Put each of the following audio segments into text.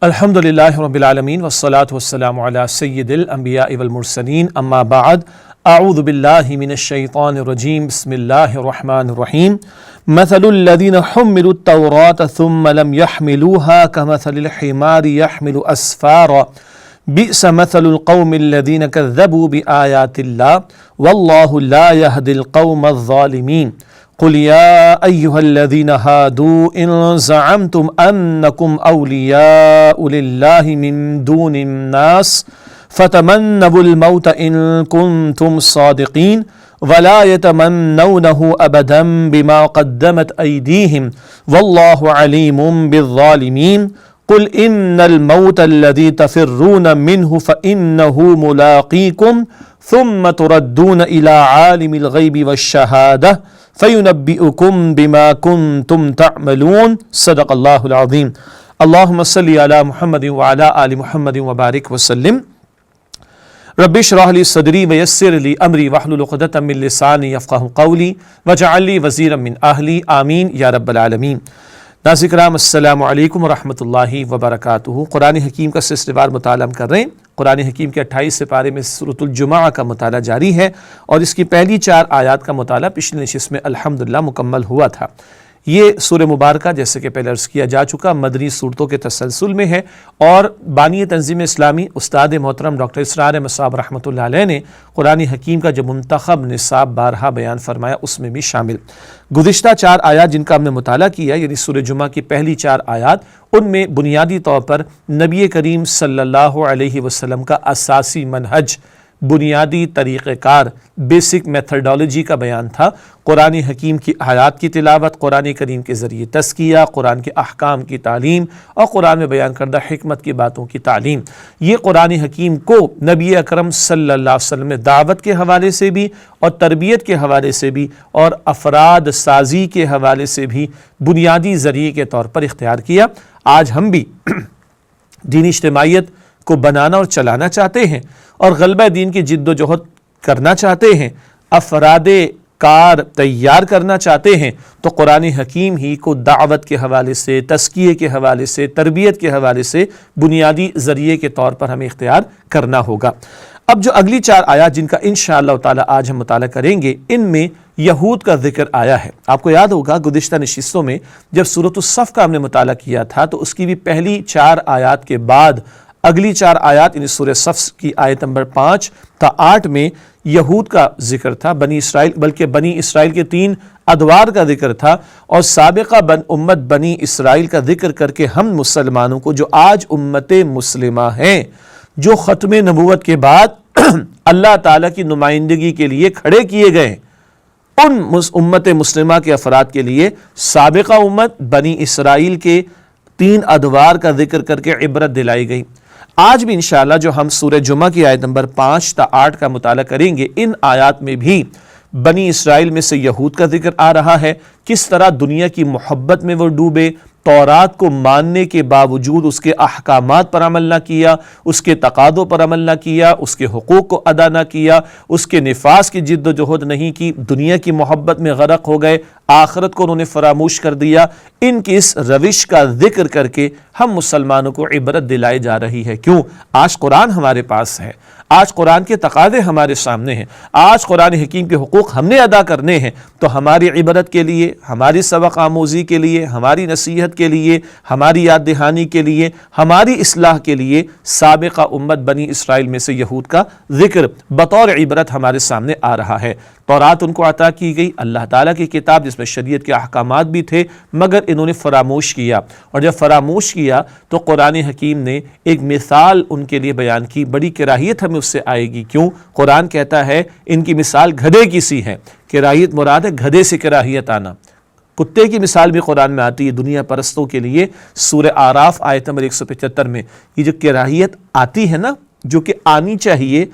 الحمدللہ رب العالمین والصلاة والسلام علی سید الانبیاء والمرسلین اما بعد اعوذ باللہ من الشیطان الرجیم بسم اللہ الرحمن الرحیم مثل الذین حملوا التوراة ثم لم يحملوها كمثل الحمار يحمل اسفارا بئس مثل القوم الذین كذبوا بآیات اللہ واللہ لا يهدی القوم الظالمین قل يا أيها الذين هادوا إن زعمتم أنكم أولياء لله من دون الناس فتمنوا الموت إن كنتم صادقين ولا يتمنونه أبدا بما قدمت أيديهم والله عليم بالظالمين قل إن الموت الذي تفرون منه فإنه ملاقيكم ثم تردون إلى عالم الغيب والشهادة فَيُنَبِّئُكُمْ بِمَا كُنْتُمْ تَعْمَلُونَ صدق اللہ العظیم اللہم صلی علی محمد وعلی آل محمد وبارک وسلم رب اشرح لی صدری ویسر لی امری واحلل عقدۃ من لسانی یفقہوا قولی واجعل لی وزیرا من اہلی آمین یا رب العالمین۔ ناظرین کرام السلام علیکم ورحمۃ اللہ وبرکاتہ۔ قرآن حکیم کا سلسلہ وار مطالعہ ہم کر رہے ہیں۔ قرآن حکیم کے 28 سپارے میں سورۃ الجمعہ کا مطالعہ جاری ہے اور اس کی پہلی 4 آیات کا مطالعہ پچھلی نشست میں الحمدللہ مکمل ہوا تھا۔ یہ سورہ مبارکہ جیسے کہ پہلے عرض کیا جا چکا مدنی صورتوں کے تسلسل میں ہے اور بانی تنظیم اسلامی استاد محترم ڈاکٹر اسرار احمد صاحب رحمۃ اللہ علیہ نے قرآن حکیم کا جو منتخب نصاب بارہا بیان فرمایا اس میں بھی شامل۔ گزشتہ 4 آیات جن کا ہم نے مطالعہ کیا یعنی سورہ جمعہ کی پہلی 4 آیات، ان میں بنیادی طور پر نبی کریم صلی اللہ علیہ وسلم کا اساسی منہج، بنیادی طریقہ کار، بیسک میتھڈالوجی کا بیان تھا۔ قرآن حکیم کی آیات کی تلاوت، قرآن کریم کے ذریعے تزکیہ، قرآن کے احکام کی تعلیم اور قرآن میں بیان کردہ حکمت کی باتوں کی تعلیم، یہ قرآن حکیم کو نبی اکرم صلی اللہ علیہ وسلم نے دعوت کے حوالے سے بھی اور تربیت کے حوالے سے بھی اور افراد سازی کے حوالے سے بھی بنیادی ذریعے کے طور پر اختیار کیا۔ آج ہم بھی دینی اجتماعیت کو بنانا اور چلانا چاہتے ہیں اور غلبہ دین کی جد و جہد کرنا چاہتے ہیں، افراد کار تیار کرنا چاہتے ہیں، تو قرآن حکیم ہی کو دعوت کے حوالے سے، تزکیے کے حوالے سے، تربیت کے حوالے سے بنیادی ذریعے کے طور پر ہمیں اختیار کرنا ہوگا۔ اب جو اگلی 4 آیات جن کا انشاءاللہ تعالی آج ہم مطالعہ کریں گے، ان میں یہود کا ذکر آیا ہے۔ آپ کو یاد ہوگا گزشتہ نشستوں میں جب سورۃ الصف کا ہم نے مطالعہ کیا تھا تو اس کی بھی پہلی 4 آیات کے بعد اگلی 4 آیات یعنی سورہ صف کی آیت نمبر 5 تا 8 میں یہود کا ذکر تھا، بنی اسرائیل، بلکہ بنی اسرائیل کے 3 ادوار کا ذکر تھا اور سابقہ امت بنی اسرائیل کا ذکر کر کے ہم مسلمانوں کو جو آج امت مسلمہ ہیں، جو ختم نبوت کے بعد اللہ تعالیٰ کی نمائندگی کے لیے کھڑے کیے گئے، ان امت مسلمہ کے افراد کے لیے سابقہ امت بنی اسرائیل کے 3 ادوار کا ذکر کر کے عبرت دلائی گئی۔ آج بھی انشاءاللہ جو ہم سورہ جمعہ کی آیت نمبر 5 تا 8 کا مطالعہ کریں گے، ان آیات میں بھی بنی اسرائیل میں سے یہود کا ذکر آ رہا ہے، کس طرح دنیا کی محبت میں وہ ڈوبے، تورات کو ماننے کے باوجود اس کے احکامات پر عمل نہ کیا، اس کے تقاضوں پر عمل نہ کیا، اس کے حقوق کو ادا نہ کیا، اس کے نفاذ کی جد و جہد نہیں کی، دنیا کی محبت میں غرق ہو گئے، آخرت کو انہوں نے فراموش کر دیا۔ ان کی اس روش کا ذکر کر کے ہم مسلمانوں کو عبرت دلائی جا رہی ہے۔ کیوں؟ آج قرآن ہمارے پاس ہے، آج قرآن کے تقاضے ہمارے سامنے ہیں، آج قرآن حکیم کے حقوق ہم نے ادا کرنے ہیں، تو ہماری عبرت کے لیے، ہماری سبق آموزی کے لیے، ہماری نصیحت کے لیے، ہماری یاد دہانی کے لیے، ہماری اصلاح کے لیے سابقہ امت بنی اسرائیل میں سے یہود کا ذکر بطور عبرت ہمارے سامنے آ رہا ہے۔ تورات ان کو عطا کی گئی، اللہ تعالیٰ کی کتاب جس میں شریعت کے احکامات بھی تھے، مگر انہوں نے فراموش کیا، اور جب فراموش کیا تو قرآن حکیم نے ایک مثال ان کے لیے بیان کی۔ بڑی کراہیت ہمیں اس سے آئے گی، کیوں؟ قرآن کہتا ہے ان کی مثال گدھے کی سی ہے۔ کراہیت مراد ہے گدھے سے کراہیت آنا۔ کتے کی مثال بھی قرآن میں آتی ہے دنیا پرستوں کے لیے، سورہ اعراف آیت نمبر 175 میں۔ یہ جو کراہیت آتی ہے نا، جو کہ آنی چاہیے،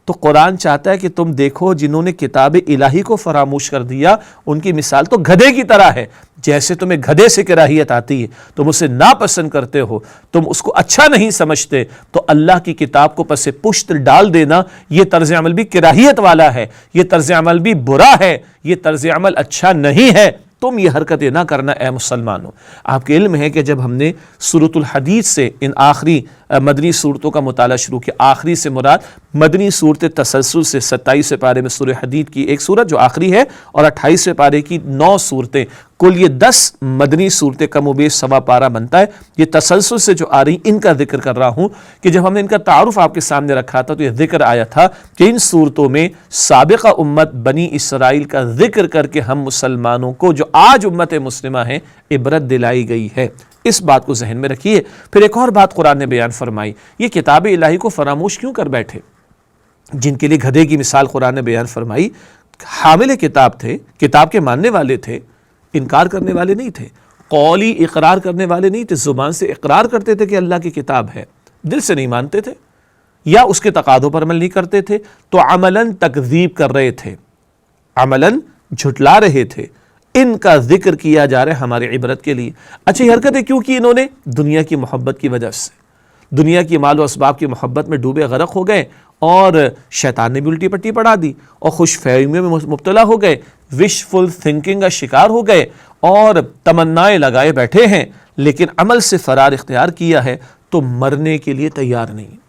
تو قرآن چاہتا ہے کہ تم دیکھو جنہوں نے کتاب الہی کو فراموش کر دیا، ان کی مثال تو گدھے کی طرح ہے۔ جیسے تمہیں گدھے سے کراہیت آتی ہے، تم اسے ناپسند کرتے ہو، تم اس کو اچھا نہیں سمجھتے، تو اللہ کی کتاب کو پس پشت ڈال دینا، یہ طرز عمل بھی کراہیت والا ہے، یہ طرز عمل بھی برا ہے، یہ طرز عمل اچھا نہیں ہے۔ تم یہ حرکتیں نہ کرنا اے مسلمانوں۔ آپ کے علم ہے کہ جب ہم نے سورۃ الحدید سے ان آخری مدنی صورتوں کا مطالعہ شروع کیا، آخری سے مراد مدنی صورت تسلسل سے 27ویں پارے میں سورہ حدید کی ایک صورت جو آخری ہے اور 28ویں پارے کی 9 صورتیں، کل یہ 10 مدنی صورتیں کم و بیش سوا پارہ بنتا ہے۔ یہ تسلسل سے جو آ رہی ان کا ذکر کر رہا ہوں کہ جب ہم نے ان کا تعارف آپ کے سامنے رکھا تھا تو یہ ذکر آیا تھا کہ ان صورتوں میں سابقہ امت بنی اسرائیل کا ذکر کر کے ہم مسلمانوں کو جو آج امت مسلمہ ہیں عبرت دلائی گئی ہے۔ اس بات کو ذہن میں رکھیے۔ پھر ایک اور بات قرآن نے بیان فرمائی، یہ کتاب الہی کو فراموش کیوں کر بیٹھے؟ جن کے لیے گدھے کی مثال قرآن نے بیان فرمائی، حامل کتاب تھے، کتاب کے ماننے والے تھے، انکار کرنے والے نہیں تھے، قولی اقرار کرنے والے نہیں تھے، زبان سے اقرار کرتے تھے کہ اللہ کی کتاب ہے، دل سے نہیں مانتے تھے یا اس کے تقاضوں پر عمل نہیں کرتے تھے، تو عملاً تکذیب کر رہے تھے، عملاً جھٹلا رہے تھے۔ ان کا ذکر کیا جا رہا ہے ہماری عبرت کے لیے۔ اچھا، یہ حرکتیں کیوں کی انہوں نے؟ دنیا کی محبت کی وجہ سے، دنیا کی مال و اسباب کی محبت میں ڈوبے غرق ہو گئے اور شیطان نے بھی الٹی پٹی پڑھا دی اور خوش فہمیوں میں مبتلا ہو گئے، وش فل تھنکنگ کا شکار ہو گئے اور تمنائیں لگائے بیٹھے ہیں، لیکن عمل سے فرار اختیار کیا ہے تو مرنے کے لیے تیار نہیں،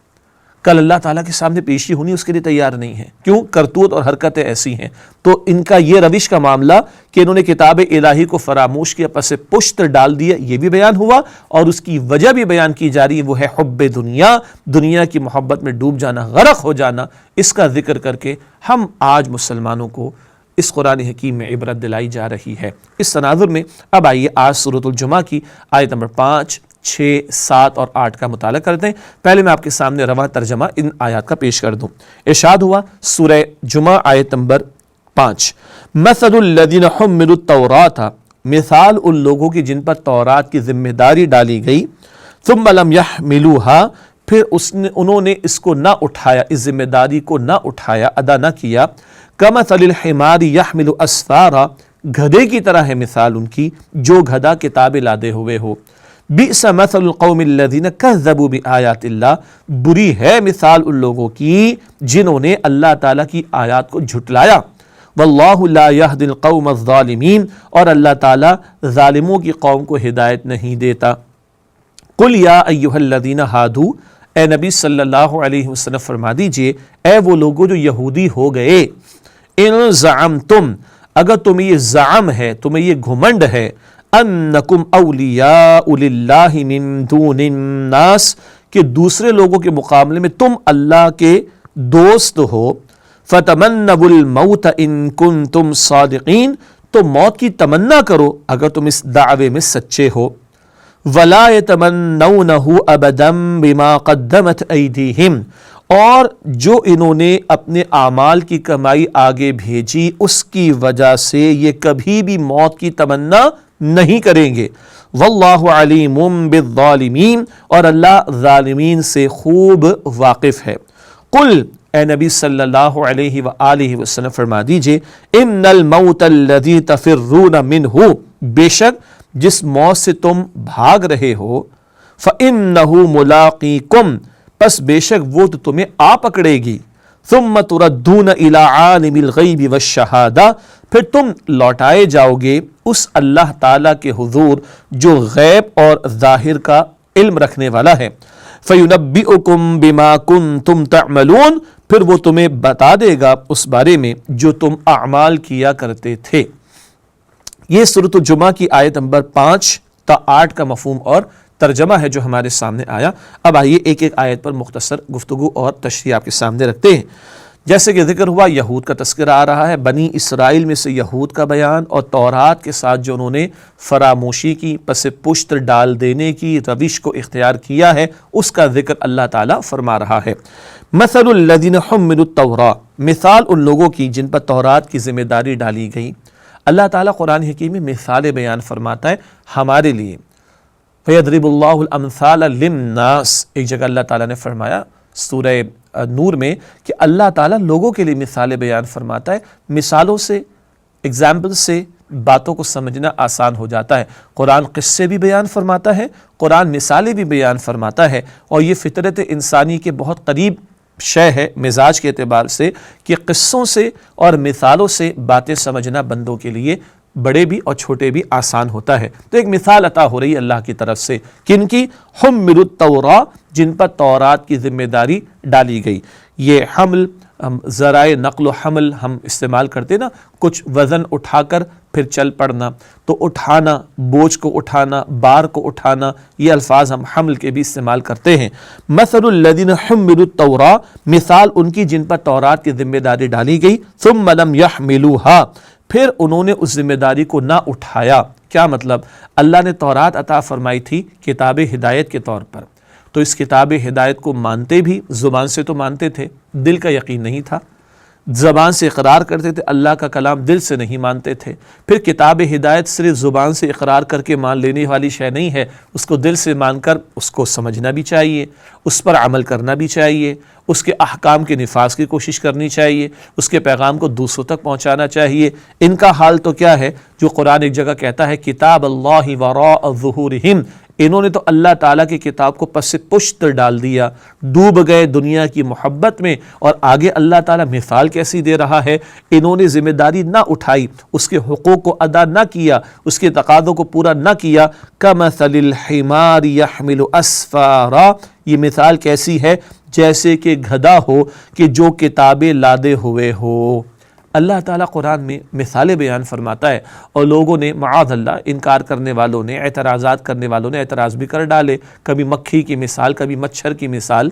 کل اللہ تعالیٰ کے سامنے پیشی ہونی اس کے لیے تیار نہیں ہے۔ کیوں؟ کرتوت اور حرکتیں ایسی ہیں۔ تو ان کا یہ روش کا معاملہ کہ انہوں نے کتاب الہی کو فراموش کیا، پس پشت ڈال دیا، یہ بھی بیان ہوا اور اس کی وجہ بھی بیان کی جا رہی ہے، وہ ہے حب دنیا، دنیا کی محبت میں ڈوب جانا، غرق ہو جانا۔ اس کا ذکر کر کے ہم آج مسلمانوں کو اس قرآن حکیم میں عبرت دلائی جا رہی ہے۔ اس تناظر میں اب آئیے آج سورۃ الجمعہ کی آیت نمبر 5، 6، 7 اور 8 کا مطالعہ کرتے ہیں۔ پہلے میں آپ کے سامنے رواں ترجمہ ان آیات کا پیش کر دوں۔ ارشاد ہوا سورہ جمعہ آیت نمبر 5، مثل الذین حملوا التوراۃ، مثال ان لوگوں کی جن پر تورات کی ذمہ داری ڈالی گئی، ثم لم یحملوها، پھر انہوں نے اس کو نہ اٹھایا، اس ذمہ داری کو نہ اٹھایا، ادا نہ کیا، کمثل الحمار یحمل اسفارا، گدھے کی طرح ہے مثال ان کی جو گدھا کتابیں لادے ہوئے ہو۔ بئس مثل القوم الذین کذبوا بآیات اللہ، بری ہے مثال ان لوگوں کی جنہوں نے اللہ تعالیٰ کی آیات کو جھٹلایا۔ واللہ لا یہدی القوم الظالمین، اور اللہ تعالیٰ ظالموں کی قوم کو ہدایت نہیں دیتا۔ قل یا ایہا الذین ہادوا، اے نبی صلی اللہ علیہ وسلم فرما دیجئے اے وہ لوگوں جو یہودی ہو گئے، ان زعمتم، اگر تمہیں یہ زعم ہے، تمہیں یہ گھمنڈ ہے، انکم اولیاء للہ من دون الناس، کہ دوسرے لوگوں کے مقابلے میں تم اللہ کے دوست ہو، فتمنوا الموت ان کنتم صادقین، تو موت کی تمنا کرو اگر تم اس دعوے میں سچے ہو۔ ولا یتمنونہ ابدا بما قدمت ایدیہم، اور جو انہوں نے اپنے اعمال کی کمائی آگے بھیجی اس کی وجہ سے یہ کبھی بھی موت کی تمنا نہیں کریں گے۔ واللہ علیم بالظالمین، اور اللہ ظالمین سے خوب واقف ہے۔ قل، اے نبی صلی اللہ علیہ وآلہ وسلم فرما دیجئے ان الموت الذی تفرون منہ، بے شک جس موت سے تم بھاگ رہے ہو، فإنہ ملاقیکم، پس بے شک وہ تو تمہیں آ پکڑے گی، ثم تردون الی عالم الغیب والشہادہ، پھر تم لوٹائے جاؤ گے اس اللہ تعالیٰ کے حضور جو غیب اور ظاہر کا علم رکھنے والا ہے، فینبئکم بما کنتم تعملون، پھر وہ تمہیں بتا دے گا اس بارے میں جو تم اعمال کیا کرتے تھے۔ یہ سورۃ الجمعہ کی آیت نمبر 5 تا 8 کا مفہوم اور ترجمہ ہے جو ہمارے سامنے آیا۔ اب آئیے ایک ایک آیت پر مختصر گفتگو اور تشریح آپ کے سامنے رکھتے ہیں۔ جیسے کہ ذکر ہوا یہود کا تذکرہ آ رہا ہے، بنی اسرائیل میں سے یہود کا بیان اور تورات کے ساتھ جو انہوں نے فراموشی کی، پس پشت ڈال دینے کی روش کو اختیار کیا ہے، اس کا ذکر اللہ تعالیٰ فرما رہا ہے۔ مثل الذین حملوا التوراۃ، مثال ان لوگوں کی جن پر تورات کی ذمہ داری ڈالی گئی۔ اللہ تعالیٰ قرآن حکیم میں مثالیں بیان فرماتا ہے ہمارے لیے۔ فَيَضْرِبُ اللَّهُ الْأَمْثَالَ لِلنَّاسِ، ایک جگہ اللہ تعالیٰ نے فرمایا سورہ نور میں کہ اللہ تعالیٰ لوگوں کے لیے مثالیں بیان فرماتا ہے، مثالوں سے، ایگزامپل سے باتوں کو سمجھنا آسان ہو جاتا ہے۔ قرآن قصے بھی بیان فرماتا ہے، قرآن مثالیں بھی بیان فرماتا ہے، اور یہ فطرت انسانی کے بہت قریب شے ہے مزاج کے اعتبار سے کہ قصوں سے اور مثالوں سے باتیں سمجھنا بندوں کے لیے بڑے بھی اور چھوٹے بھی آسان ہوتا ہے۔ تو ایک مثال عطا ہو رہی ہے اللہ کی طرف سے، کن کی؟ حملوا التوراۃ، جن پر تورات کی ذمہ داری ڈالی گئی۔ یہ حمل ذرائع نقل و حمل ہم استعمال کرتے نا، کچھ وزن اٹھا کر پھر چل پڑنا، تو اٹھانا، بوجھ کو اٹھانا، بار کو اٹھانا، یہ الفاظ ہم حمل کے بھی استعمال کرتے ہیں۔ مثل الذین حملوا التوراۃ، مثال ان کی جن پر تورات کی ذمہ داری ڈالی گئی، ثم لم یحملوها، پھر انہوں نے اس ذمہ داری کو نہ اٹھایا۔ کیا مطلب؟ اللہ نے تورات عطا فرمائی تھی کتاب ہدایت کے طور پر، تو اس کتاب ہدایت کو مانتے بھی، زبان سے تو مانتے تھے، دل کا یقین نہیں تھا، زبان سے اقرار کرتے تھے، اللہ کا کلام دل سے نہیں مانتے تھے۔ پھر کتاب ہدایت صرف زبان سے اقرار کر کے مان لینے والی شے نہیں ہے، اس کو دل سے مان کر اس کو سمجھنا بھی چاہیے، اس پر عمل کرنا بھی چاہیے، اس کے احکام کے نفاذ کی کوشش کرنی چاہیے، اس کے پیغام کو دوسروں تک پہنچانا چاہیے۔ ان کا حال تو کیا ہے؟ جو قرآن ایک جگہ کہتا ہے کتاب اللہ وراء ظہورہم، انہوں نے تو اللہ تعالیٰ کی کتاب کو پس پشت ڈال دیا، ڈوب گئے دنیا کی محبت میں۔ اور آگے اللہ تعالیٰ مثال کیسی دے رہا ہے؟ انہوں نے ذمہ داری نہ اٹھائی، اس کے حقوق کو ادا نہ کیا، اس کے تقاضوں کو پورا نہ کیا۔ کمثل الحمار یحمل اسفارا، یہ مثال کیسی ہے؟ جیسے کہ گدھا ہو کہ جو کتابیں لادے ہوئے ہو۔ اللہ تعالیٰ قرآن میں مثالیں بیان فرماتا ہے، اور لوگوں نے معاذ اللہ، انکار کرنے والوں نے، اعتراضات کرنے والوں نے اعتراض بھی کر ڈالے، کبھی مکھی کی مثال، کبھی مچھر کی مثال،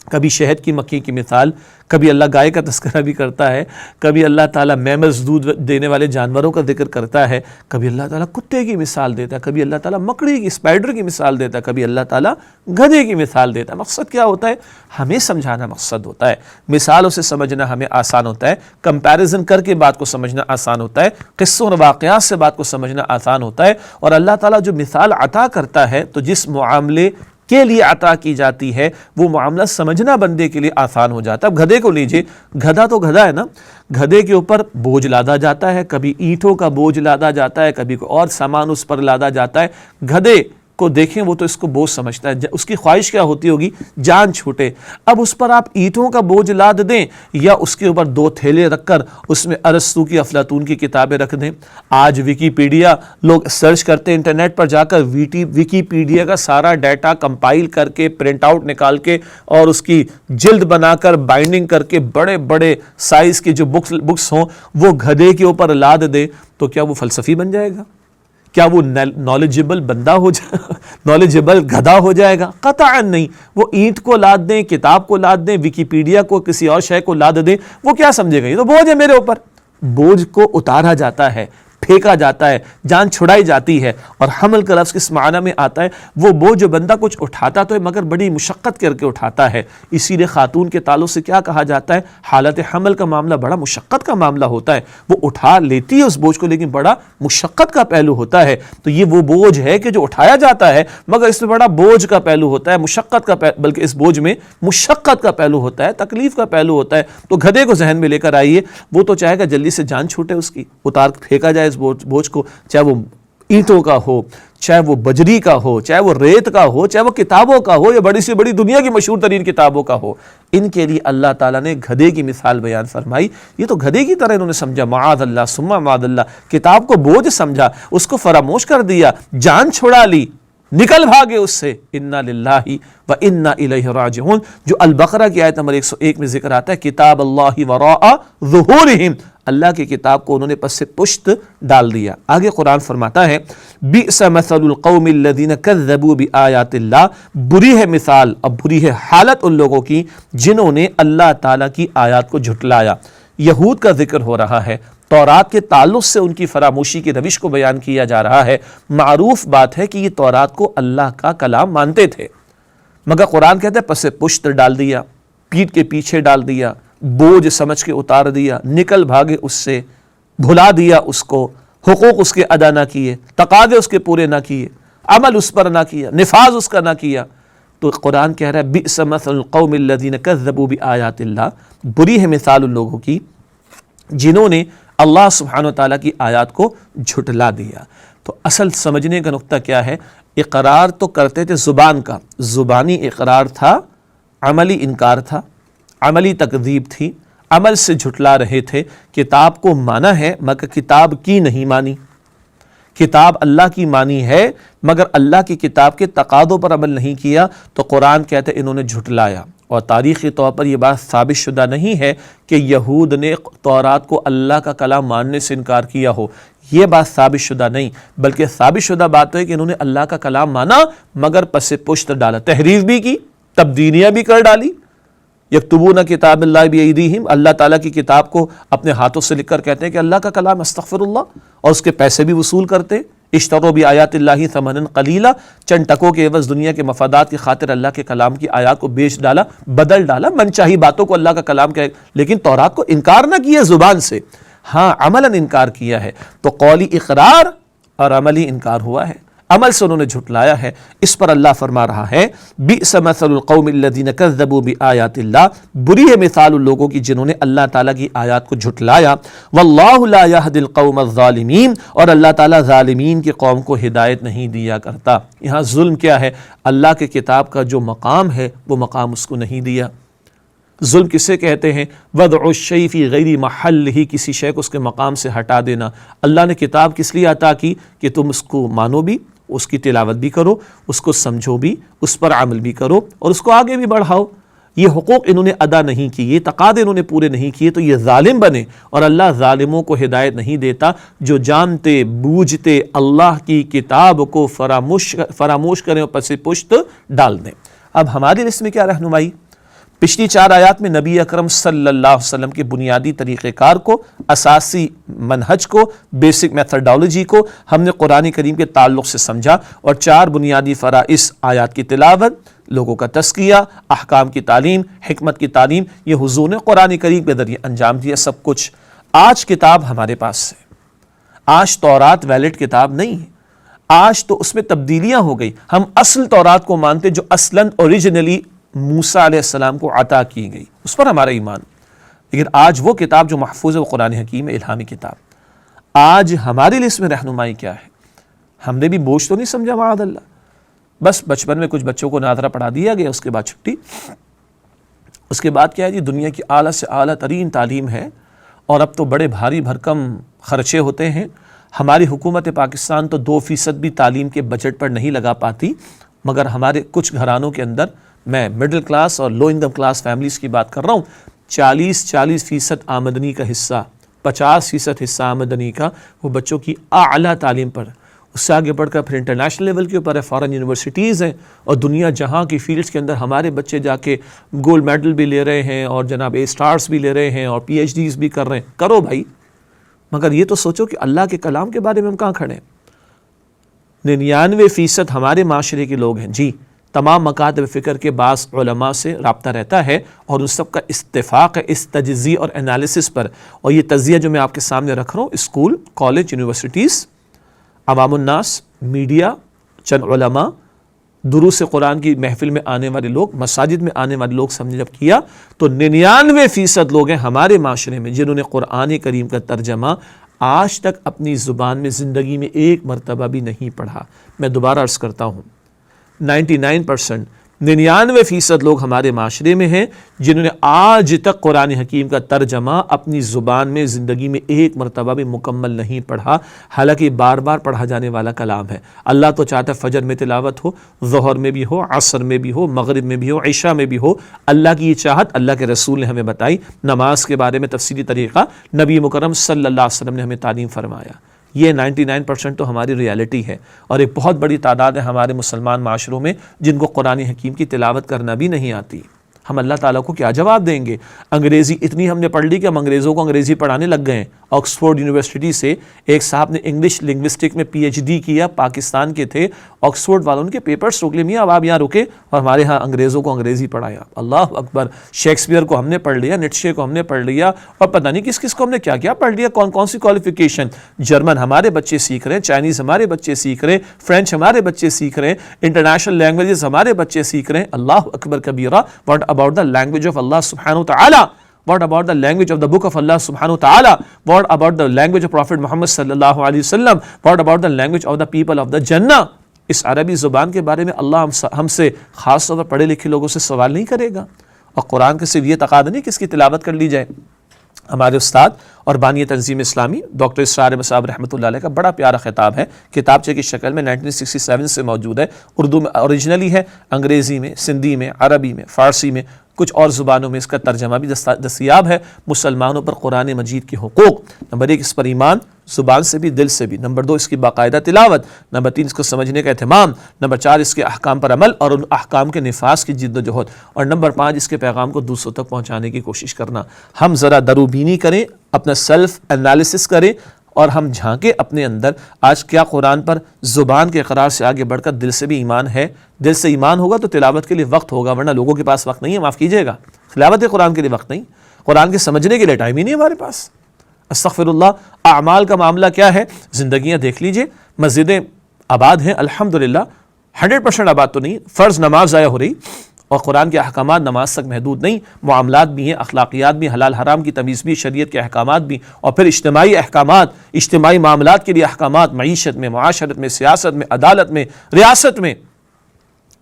کبھی شہد کی مکھی کی مثال، کبھی اللہ گائے کا تذکرہ بھی کرتا ہے، کبھی اللہ تعالیٰ میمز دودھ دینے والے جانوروں کا ذکر کرتا ہے، کبھی اللہ تعالیٰ کتے کی مثال دیتا ہے، کبھی اللہ تعالیٰ مکڑی کی، اسپائڈر کی مثال دیتا ہے، کبھی اللہ تعالیٰ گدھے کی مثال دیتا ہے۔ مقصد کیا ہوتا ہے؟ ہمیں سمجھانا مقصد ہوتا ہے، مثالوں سے سمجھنا ہمیں آسان ہوتا ہے، کمپیریزن کر کے بات کو سمجھنا آسان ہوتا ہے، قصوں اور واقعات سے بات کو سمجھنا آسان ہوتا ہے۔ اور اللہ تعالیٰ جو مثال عطا کرتا ہے تو جس معاملے کے لیے عطا کی جاتی ہے وہ معاملہ سمجھنا بندے کے لیے آسان ہو جاتا ہے۔ اب گدھے کو لیجئے، گدھا تو گدھا ہے نا، گدھے کے اوپر بوجھ لادا جاتا ہے، کبھی اینٹوں کا بوجھ لادا جاتا ہے، کبھی کوئی اور سامان اس پر لادا جاتا ہے۔ گدھے کو دیکھیں وہ تو اس کو بوجھ سمجھتا ہے، اس کی خواہش کیا ہوتی ہوگی؟ جان چھوٹے۔ اب اس پر آپ اینٹوں کا بوجھ لاد دیں یا اس کے اوپر 2 تھیلے رکھ کر اس میں ارسطو کی، افلاطون کی کتابیں رکھ دیں۔ آج ویکیپیڈیا لوگ سرچ کرتے ہیں انٹرنیٹ پر جا کر، ویکیپیڈیا کا سارا ڈیٹا کمپائل کر کے، پرنٹ آؤٹ نکال کے اور اس کی جلد بنا کر، بائنڈنگ کر کے، بڑے بڑے سائز کے جو بکس ہوں وہ گدھے کے اوپر لاد دے، تو کیا وہ فلسفی بن جائے گا؟ کیا وہ نالجبل بندہ ہو جائے، نالجبل گدھا ہو جائے گا؟ قطعاً نہیں۔ وہ اینٹ کو لاد دیں، کتاب کو لاد دیں، ویکیپیڈیا کو، کسی اور شے کو لاد دیں، وہ کیا سمجھے گا؟ یہ تو بوجھ ہے میرے اوپر۔ بوجھ کو اتارا جاتا ہے، پھینکا جاتا ہے، جان چھڑائی جاتی ہے۔ اور حمل کا لفظ کس معنی میں آتا ہے؟ وہ بوجھ جو بندہ کچھ اٹھاتا تو ہے مگر بڑی مشقت کر کے اٹھاتا ہے۔ اسی لیے خاتون کے تعلق سے کیا کہا جاتا ہے؟ حالت حمل کا معاملہ بڑا مشقت کا معاملہ ہوتا ہے، وہ اٹھا لیتی ہے اس بوجھ کو لیکن بڑا مشقت کا پہلو ہوتا ہے۔ تو یہ وہ بوجھ ہے کہ جو اٹھایا جاتا ہے مگر اس میں بڑا بوجھ کا پہلو ہوتا ہے، مشقت کا بلکہ اس بوجھ میں مشقت کا پہلو ہوتا ہے، تکلیف کا پہلو ہوتا ہے۔ تو گدھے کو ذہن میں لے کر آئیے، وہ تو چاہے گا جلدی سے جان چھوٹے اس کی، اتار پھینکا جائے اس بوجھ کو، چاہے وہ اینٹوں کا ہو، چاہے وہ بجری کا ہو، چاہے وہ ریت کا ہو، چاہے وہ کتابوں کا ہو یا بڑی سے بڑی دنیا کی مشہور ترین کتابوں کا ہو۔ ان کے لیے اللہ تعالیٰ نے گدھے کی مثال بیان فرمائی۔ یہ تو گدھے کی طرح انہوں نے سمجھا، معاذ اللہ ثم معاذ اللہ، کتاب کو بوجھ سمجھا، اس کو فراموش کر دیا، جان چھڑا لی، نکل بھاگے اس سے۔ انا للہ و انا الیہ راجعون، جو البقرہ کی آیت نمبر 101 میں ذکر آتا ہے، کتاب اللہ وراء ظہورہم، اللہ کی کتاب کو انہوں نے پس پشت ڈال دیا۔ آگے قرآن فرماتا ہے بئس مثل القوم الذین کذبوا بآیات اللہ، بری ہے مثال، اب بری ہے حالت ان لوگوں کی جنہوں نے اللہ تعالیٰ کی آیات کو جھٹلایا۔ یہود کا ذکر ہو رہا ہے، تورات کے تعلق سے ان کی فراموشی کی روش کو بیان کیا جا رہا ہے۔ معروف بات ہے کہ یہ تورات کو اللہ کا کلام مانتے تھے، مگر قرآن کہتا ہے پس پشت ڈال دیا، پیٹھ کے پیچھے ڈال دیا، بوجھ سمجھ کے اتار دیا، نکل بھاگے اس سے، بھلا دیا اس کو، حقوق اس کے ادا نہ کیے، تقاضے اس کے پورے نہ کیے، عمل اس پر نہ کیا، نفاذ اس کا نہ کیا۔ تو قرآن کہہ رہا ہے بئس مثل القوم الذین کذبوا بآیات اللہ، بری ہے مثال ان لوگوں کی جنہوں نے اللہ سبحانہ و تعالیٰ کی آیات کو جھٹلا دیا۔ تو اصل سمجھنے کا نقطہ کیا ہے؟ اقرار تو کرتے تھے زبان کا، زبانی اقرار تھا، عملی انکار تھا، عملی تکذیب تھی، عمل سے جھٹلا رہے تھے۔ کتاب کو مانا ہے مگر کتاب کی نہیں مانی، کتاب اللہ کی مانی ہے مگر اللہ کی کتاب کے تقاضوں پر عمل نہیں کیا، تو قرآن کہتے ہیں انہوں نے جھٹلایا۔ اور تاریخی طور پر یہ بات ثابت شدہ نہیں ہے کہ یہود نے تورات کو اللہ کا کلام ماننے سے انکار کیا ہو، یہ بات ثابت شدہ نہیں، بلکہ ثابت شدہ بات ہے کہ انہوں نے اللہ کا کلام مانا مگر پس پشت ڈالا، تحریف بھی کی، تبدیلیاں بھی کر ڈالی۔ یکتبون کتاب اللہ بایدیہم، اللہ تعالیٰ کی کتاب کو اپنے ہاتھوں سے لکھ کر کہتے ہیں کہ اللہ کا کلام استغفر اللہ، اور اس کے پیسے بھی وصول کرتے۔ اشتروا بآیات اللہ ثمنا قلیلا، چند ٹکوں کے عوض دنیا کے مفادات کی خاطر اللہ کے کلام کی آیات کو بیچ ڈالا، بدل ڈالا، من چاہی باتوں کو اللہ کا کلام کہے، لیکن تورات کو انکار نہ کیا زبان سے، ہاں عملاً انکار کیا ہے۔ تو قولی اقرار اور عملی انکار ہوا ہے، عمل سے انہوں نے جھٹلایا ہے۔ اس پر اللہ فرما رہا ہے بئس مثل القوم الذین کذبوا بآیات اللہ، بری ہے مثال ان لوگوں کی جنہوں نے اللہ تعالیٰ کی آیات کو جھٹلایا۔ واللہ لا یہدی القوم الظالمین، اور اللہ تعالیٰ ظالمین کی قوم کو ہدایت نہیں دیا کرتا۔ یہاں ظلم کیا ہے؟ اللہ کے کتاب کا جو مقام ہے وہ مقام اس کو نہیں دیا۔ ظلم کسے کہتے ہیں؟ وضع الشیء فی غیر محلہ، کسی شے کو اس کے مقام سے ہٹا دینا۔ اللہ نے کتاب کس لیے عطا کی کہ تم اس کو مانو بھی، اس کی تلاوت بھی کرو، اس کو سمجھو بھی، اس پر عمل بھی کرو اور اس کو آگے بھی بڑھاؤ۔ یہ حقوق انہوں نے ادا نہیں کی، یہ تقاضے انہوں نے پورے نہیں کیے، تو یہ ظالم بنے، اور اللہ ظالموں کو ہدایت نہیں دیتا جو جانتے بوجھتے اللہ کی کتاب کو فراموش کریں اور پس پشت ڈال دیں۔ اب ہماری لسٹ میں کیا رہنمائی؟ پچھلی 4 آیات میں نبی اکرم صلی اللہ علیہ وسلم کے بنیادی طریقہ کار کو، اساسی منہج کو، بیسک میتھڈالوجی کو ہم نے قرآن کریم کے تعلق سے سمجھا، اور 4 بنیادی فرائض، آیات کی تلاوت، لوگوں کا تزکیہ، احکام کی تعلیم، حکمت کی تعلیم، یہ حضور نے قرآن کریم کے ذریعے انجام دیا سب کچھ۔ آج کتاب ہمارے پاس ہے، آج تورات ویلڈ کتاب نہیں ہے، آج تو اس میں تبدیلیاں ہو گئی۔ ہم اصل تورات کو مانتے جو اصلاً اوریجنلی موسیٰ علیہ السلام کو عطا کی گئی، اس پر ہمارا ایمان، لیکن آج وہ کتاب جو محفوظ ہے وہ قرآن حکیم ہے، الہامی کتاب۔ آج ہمارے لیے اس میں رہنمائی کیا ہے؟ ہم نے بھی بوجھ تو نہیں سمجھا معاذ اللہ، بس بچپن میں کچھ بچوں کو ناظرہ پڑھا دیا گیا، اس کے بعد چھٹی۔ اس کے بعد کیا ہے جی؟ دنیا کی اعلیٰ سے اعلیٰ ترین تعلیم ہے، اور اب تو بڑے بھاری بھرکم خرچے ہوتے ہیں۔ ہماری حکومت پاکستان تو 2% بھی تعلیم کے بجٹ پر نہیں لگا پاتی، مگر ہمارے کچھ گھرانوں کے اندر، میں مڈل کلاس اور لو انکم کلاس فیملیز کی بات کر رہا ہوں، 40% آمدنی کا حصہ، 50% حصہ آمدنی کا وہ بچوں کی اعلیٰ تعلیم پر، اس سے آگے بڑھ کر پھر انٹرنیشنل لیول کے اوپر ہے، فارن یونیورسٹیز ہیں، اور دنیا جہاں کی فیلڈز کے اندر ہمارے بچے جا کے گولڈ میڈل بھی لے رہے ہیں، اور جناب اے سٹارز بھی لے رہے ہیں، اور پی ایچ ڈیز بھی کر رہے ہیں۔ کرو بھائی، مگر یہ تو سوچو کہ اللہ کے کلام کے بارے میں ہم کہاں کھڑے ہیں؟ 99% ہمارے معاشرے کے لوگ ہیں جی، تمام مکاتب فکر کے بعض علماء سے رابطہ رہتا ہے، اور ان سب کا اتفاق ہے اس تجزیے اور انالیسس پر، اور یہ تجزیہ جو میں آپ کے سامنے رکھ رہا ہوں، اسکول، کالج، یونیورسٹیز، عوام الناس، میڈیا، چند علماء، دروس قرآن کی محفل میں آنے والے لوگ، مساجد میں آنے والے لوگ، سمجھے جب کیا تو 99% لوگ ہیں ہمارے معاشرے میں جنہوں نے قرآن کریم کا ترجمہ آج تک اپنی زبان میں زندگی میں ایک مرتبہ بھی نہیں پڑھا۔ میں دوبارہ عرض کرتا ہوں، 99% لوگ ہمارے معاشرے میں ہیں جنہوں نے آج تک قرآن حکیم کا ترجمہ اپنی زبان میں زندگی میں ایک مرتبہ بھی مکمل نہیں پڑھا، حالانکہ بار بار پڑھا جانے والا کلام ہے۔ اللہ تو چاہتا ہے فجر میں تلاوت ہو، ظہر میں بھی ہو، عصر میں بھی ہو، مغرب میں بھی ہو، عشاء میں بھی ہو۔ اللہ کی یہ چاہت اللہ کے رسول نے ہمیں بتائی۔ نماز کے بارے میں تفصیلی طریقہ نبی مکرم صلی اللہ علیہ وسلم نے ہمیں تعلیم فرمایا۔ یہ 99% تو ہماری ریالٹی ہے، اور ایک بہت بڑی تعداد ہے ہمارے مسلمان معاشروں میں جن کو قرآن حکیم کی تلاوت کرنا بھی نہیں آتی۔ ہم اللہ تعالیٰ کو کیا جواب دیں گے؟ انگریزی اتنی ہم نے پڑھ لی کہ ہم انگریزوں کو انگریزی پڑھانے لگ گئے ہیں۔ آکسفورڈ یونیورسٹی سے ایک صاحب نے انگلش لنگوسٹک میں پی ایچ ڈی کیا، پاکستان کے تھے، آکسفورڈ والوں نے پیپرز روک لیے، میاں اب آپ یہاں رکے، اور ہمارے ہاں انگریزوں کو انگریزی پڑھایا۔ اللہ اکبر! شیکسپیئر کو ہم نے پڑھ لیا، نیٹشے کو ہم نے پڑھ لیا، اور پتہ نہیں کس کس کو ہم نے کیا کیا پڑھ لیا، کون کون سی کوالیفیکیشن۔ جرمن ہمارے بچے سیکھ رہے ہیں، چائنیز ہمارے بچے سیکھ رہے ہیں، فرینچ ہمارے بچے سیکھ رہے ہیں، انٹرنیشنل لینگویجز ہمارے بچے سیکھ رہے ہیں۔ اللہ اکبر کبیرہ! What about the language of اللہ سبحانہ وتعالی؟ What about the language of the book of Allah subhanahu wa ta'ala? What about the language of Prophet Muhammad sallallahu alaihi wasallam? What about the language of the people of the Jannah? اس عربی زبان کے بارے میں اللہ ہم سے خاص طور پر پڑھے لکھے لوگوں سے سوال نہیں کرے گا، اور قرآن کے صرف یہ تقاضا نہیں کہ اس کی تلاوت کر لی جائے، ہمارے استاد اور بانی تنظیم اسلامی ڈاکٹر اسرار احمد صاحب رحمۃ اللہ علیہ کا بڑا پیارا خطاب ہے، کتابچے کی شکل میں 1967 سے موجود ہے، اردو میں اوریجنلی ہے، انگریزی میں، سندھی میں، عربی میں، فارسی میں، کچھ اور زبانوں میں اس کا ترجمہ بھی دستیاب ہے۔ مسلمانوں پر قرآن مجید کے حقوق، نمبر 1 اس پر ایمان، زبان سے بھی دل سے بھی، نمبر 2 اس کی باقاعدہ تلاوت، نمبر 3 اس کو سمجھنے کا اہتمام، نمبر 4 اس کے احکام پر عمل اور ان احکام کے نفاذ کی جد و جہد، اور نمبر 5 اس کے پیغام کو دوسروں تک پہنچانے کی کوشش کرنا۔ ہم ذرا دروبینی کریں، اپنا سیلف انالیسس کریں اور ہم جھانکیں اپنے اندر، آج کیا قرآن پر زبان کے اقرار سے آگے بڑھ کر دل سے بھی ایمان ہے؟ دل سے ایمان ہوگا تو تلاوت کے لیے وقت ہوگا، ورنہ لوگوں کے پاس وقت نہیں ہے، معاف کیجیے گا، تلاوت قرآن کے لیے وقت نہیں، قرآن کے سمجھنے کے لیے ٹائم ہی نہیں ہمارے پاس۔ استغفر اللہ۔ اعمال کا معاملہ کیا ہے؟ زندگیاں دیکھ لیجئے، مسجدیں آباد ہیں الحمدللہ، 100% آباد تو نہیں، فرض نماز ضائع ہو رہی، اور قرآن کے احکامات نماز تک محدود نہیں، معاملات بھی ہیں، اخلاقیات بھی، حلال حرام کی تمیز بھی، شریعت کے احکامات بھی، اور پھر اجتماعی احکامات، اجتماعی معاملات کے لیے احکامات، معیشت میں، معاشرت میں، سیاست میں، عدالت میں، ریاست میں،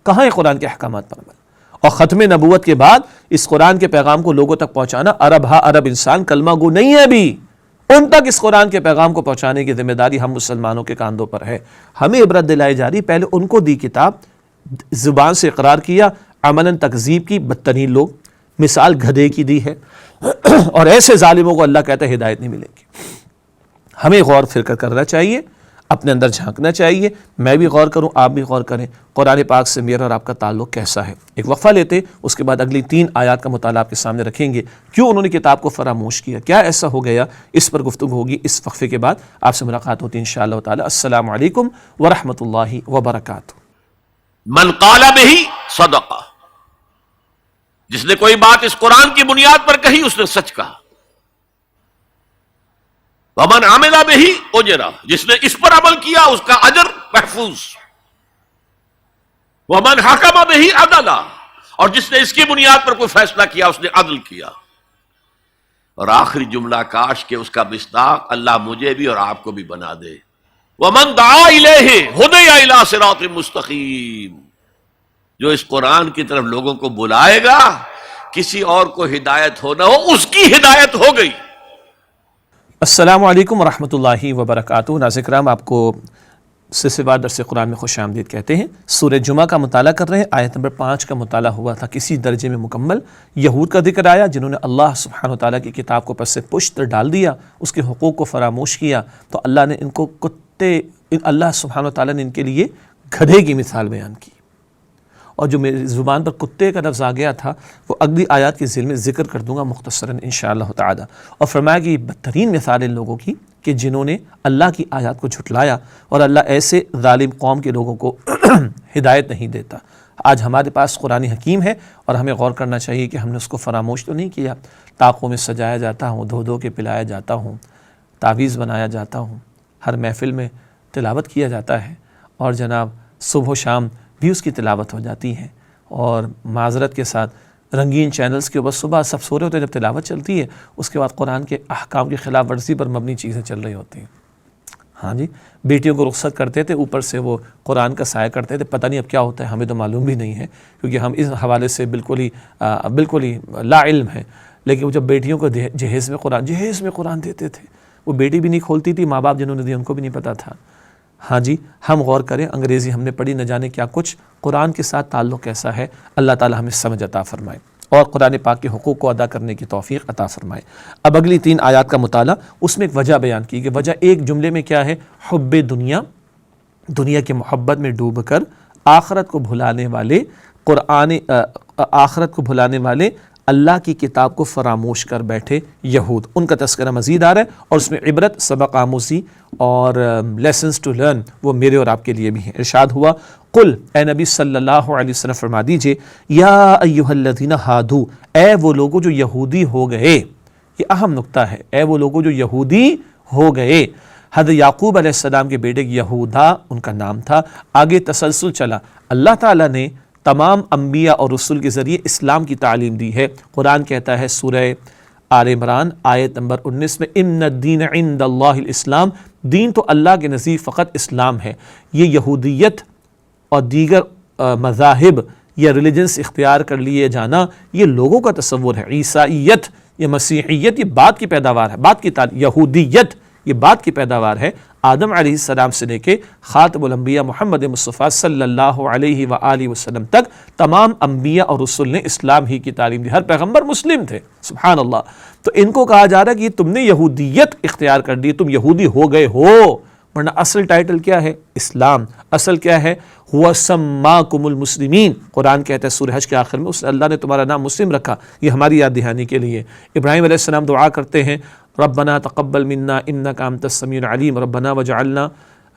کہاں ہے قرآن کے احکامات پر عمل؟ اور ختم نبوت کے بعد اس قرآن کے پیغام کو لوگوں تک پہنچانا، عرب انسان کلمہ گو نہیں ہے ابھی، ان تک اس قرآن کے پیغام کو پہنچانے کی ذمہ داری ہم مسلمانوں کے کاندھوں پر ہے۔ ہمیں عبرت دلائی جا رہی، پہلے ان کو دی کتاب، زبان سے اقرار کیا، عملاً تکذیب کی، بدترین لوگ، مثال گدھے کی دی ہے، اور ایسے ظالموں کو اللہ کہتا ہے ہدایت نہیں ملے گی۔ ہمیں غور فکر کرنا چاہیے، اپنے اندر جھانکنا چاہیے، میں بھی غور کروں، آپ بھی غور کریں، قرآن پاک سے میرا اور آپ کا تعلق کیسا ہے۔ ایک وقفہ لیتے، اس کے بعد اگلی 3 آیات کا مطالعہ آپ کے سامنے رکھیں گے، کیوں انہوں نے کتاب کو فراموش کیا، کیا ایسا ہو گیا، اس پر گفتگو ہوگی۔ اس وقفے کے بعد آپ سے ملاقات ہوتی ہے انشاءاللہ تعالی۔ السلام علیکم ورحمۃ اللہ وبرکاتہ۔ من قال بہی صدقہ، جس نے کوئی بات اس قرآن کی بنیاد پر کہی اس نے سچ کہا۔ ومن عمل بہی اجرا، جس نے اس پر عمل کیا اس کا اجر محفوظ۔ ومن حکم بہی عدلا، اور جس نے اس کی بنیاد پر کوئی فیصلہ کیا اس نے عدل کیا۔ اور آخری جملہ، کاش کہ اس کا مصداق اللہ مجھے بھی اور آپ کو بھی بنا دے۔ ومن دعا الیہ ہدی الی صراط مستقیم، جو اس قرآن کی طرف لوگوں کو بلائے گا، کسی اور کو ہدایت ہو نہ ہو، اس کی ہدایت ہو گئی۔ السلام علیکم ورحمۃ اللہ وبرکاتہ۔ ناظرین کرام، آپ کو سلسلہ درس قرآن میں خوش آمدید کہتے ہیں۔ سورہ جمعہ کا مطالعہ کر رہے ہیں، آیت نمبر 5 کا مطالعہ ہوا تھا، کسی درجے میں مکمل۔ یہود کا ذکر آیا جنہوں نے اللہ سبحانہ وتعالیٰ کی کتاب کو پس سے پشت ڈال دیا، اس کے حقوق کو فراموش کیا، تو اللہ نے ان کو اللہ سبحانہ وتعالیٰ نے ان کے لیے گدھے کی مثال بیان کی۔ اور جو میری زبان پر کتے کا لفظ آ گیا تھا وہ اگلی آیات کے ذیل میں ذکر کر دوں گا مختصراً انشاءاللہ تعالی۔ اور فرمایا کہ یہ بدترین مثال ان لوگوں کی کہ جنہوں نے اللہ کی آیات کو جھٹلایا، اور اللہ ایسے ظالم قوم کے لوگوں کو ہدایت نہیں دیتا۔ آج ہمارے پاس قرآن حکیم ہے اور ہمیں غور کرنا چاہیے کہ ہم نے اس کو فراموش تو نہیں کیا۔ طاقوں میں سجایا جاتا ہوں، دھو دھو کے پلایا جاتا ہوں، تعویذ بنایا جاتا ہوں، ہر محفل میں تلاوت کیا جاتا ہے، اور جناب صبح و شام بھی اس کی تلاوت ہو جاتی ہے، اور معذرت کے ساتھ رنگین چینلز کے اوپر صبح سب سو رہے ہوتے ہیں، جب تلاوت چلتی ہے اس کے بعد قرآن کے احکام کی خلاف ورزی پر مبنی چیزیں چل رہی ہوتی ہیں۔ ہاں جی، بیٹیوں کو رخصت کرتے تھے، اوپر سے وہ قرآن کا سایہ کرتے تھے، پتہ نہیں اب کیا ہوتا ہے، ہمیں تو معلوم بھی نہیں ہے، کیونکہ ہم اس حوالے سے بالکل ہی لا علم ہے۔ لیکن وہ جب بیٹیوں کو جہیز میں قرآن دیتے تھے، وہ بیٹی بھی نہیں کھولتی تھی، ماں باپ جنہوں نے دی ان کو بھی نہیں پتہ تھا۔ ہاں جی، ہم غور کریں، انگریزی ہم نے پڑھی، نہ جانے کیا کچھ، قرآن کے ساتھ تعلق کیسا ہے، اللہ تعالی ہمیں سمجھ عطا فرمائے اور قرآن پاک کے حقوق کو ادا کرنے کی توفیق عطا فرمائے۔ اب اگلی 3 آیات کا مطالعہ، اس میں ایک وجہ بیان کی کہ وجہ ایک جملے میں کیا ہے، حب دنیا کی محبت میں ڈوب کر آخرت کو بھلانے والے اللہ کی کتاب کو فراموش کر بیٹھے یہود، ان کا تذکرہ مزید آ رہا ہے، اور اس میں عبرت، سبق آموزی اور لیسنز ٹو لرن وہ میرے اور آپ کے لیے بھی ہیں۔ ارشاد ہوا، قل، اے نبی صلی اللہ علیہ وسلم فرما دیجئے، یا ایھا الذین ہادو، اے وہ لوگوں جو یہودی ہو گئے، یہ اہم نقطہ ہے، اے وہ لوگوں جو یہودی ہو گئے۔ حضرت یعقوب علیہ السلام کے بیٹے یہودا ان کا نام تھا، آگے تسلسل چلا، اللہ تعالیٰ نے تمام انبیاء اور رسول کے ذریعے اسلام کی تعلیم دی ہے۔ قرآن کہتا ہے سورہ آل عمران آیت نمبر 19 میں، ان الدین عند اللہ الاسلام، دین تو اللہ کے نزدیک فقط اسلام ہے۔ یہ یہودیت اور دیگر مذاہب یا ریلیجنس اختیار کر لیے جانا یہ لوگوں کا تصور ہے۔ عیسائیت یہ مسیحیت یہ بعد کی پیداوار ہے، بعد کی یہودیت یہ بعد کی پیداوار ہے، آدم علیہ السلام سے لے کے خاتم الانبیاء محمد مصطفیٰ صلی اللہ علیہ وآلہ وسلم تک تمام انبیاء اور رسول نے اسلام ہی کی تعلیم دی، ہر پیغمبر مسلم تھے، سبحان اللہ۔ تو ان کو کہا جا رہا ہے کہ تم نے یہودیت اختیار کر دی، تم یہودی ہو گئے ہو، ورنہ اصل ٹائٹل کیا ہے؟ اسلام۔ اصل کیا ہے؟ ہوا سماکم المسلمین، قرآن کہتا ہے سورہ حج کے آخر میں اللہ نے تمہارا نام مسلم رکھا، یہ ہماری یاد دہانی کے لیے۔ ابراہیم علیہ السلام دعا کرتے ہیں ربنا تقبل منا انک انت السمیع العلیم ربنا وجعلنا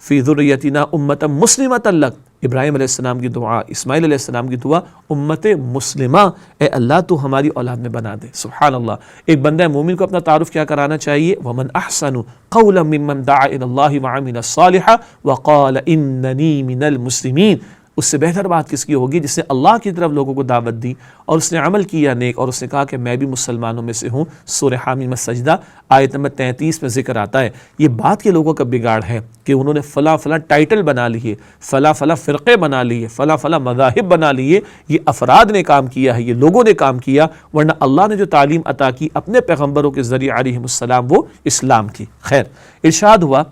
فی ذریتنا امۃ مسلمۃ لک، ابراہیم علیہ السلام کی دعا، اسماعیل علیہ السلام کی دعا، امت مسلمہ، اے اللہ تو ہماری اولاد میں بنا دے، سبحان اللہ۔ ایک بندہ مومن کو اپنا تعارف کیا کرانا چاہیے؟ ومن احسن قولا ممن دعا الی اللہ وعمل صالحا وقال اننی من المسلمین، اس سے بہتر بات کس کی ہوگی جس نے اللہ کی طرف لوگوں کو دعوت دی اور اس نے عمل کیا نیک اور اس نے کہا کہ میں بھی مسلمانوں میں سے ہوں۔ سورہ حامیم السجدہ آیت نمبر 33 میں ذکر آتا ہے۔ یہ بات کے لوگوں کا بگاڑ ہے کہ انہوں نے فلاں فلاں ٹائٹل بنا لیے، فلاں فلاں فرقے بنا لیے، فلاں فلاں مذاہب بنا لیے، یہ افراد نے کام کیا ہے، یہ لوگوں نے کام کیا، ورنہ اللہ نے جو تعلیم عطا کی اپنے پیغمبروں کے ذریعے علیہم السلام وہ اسلام کی۔ خیر، ارشاد ہوا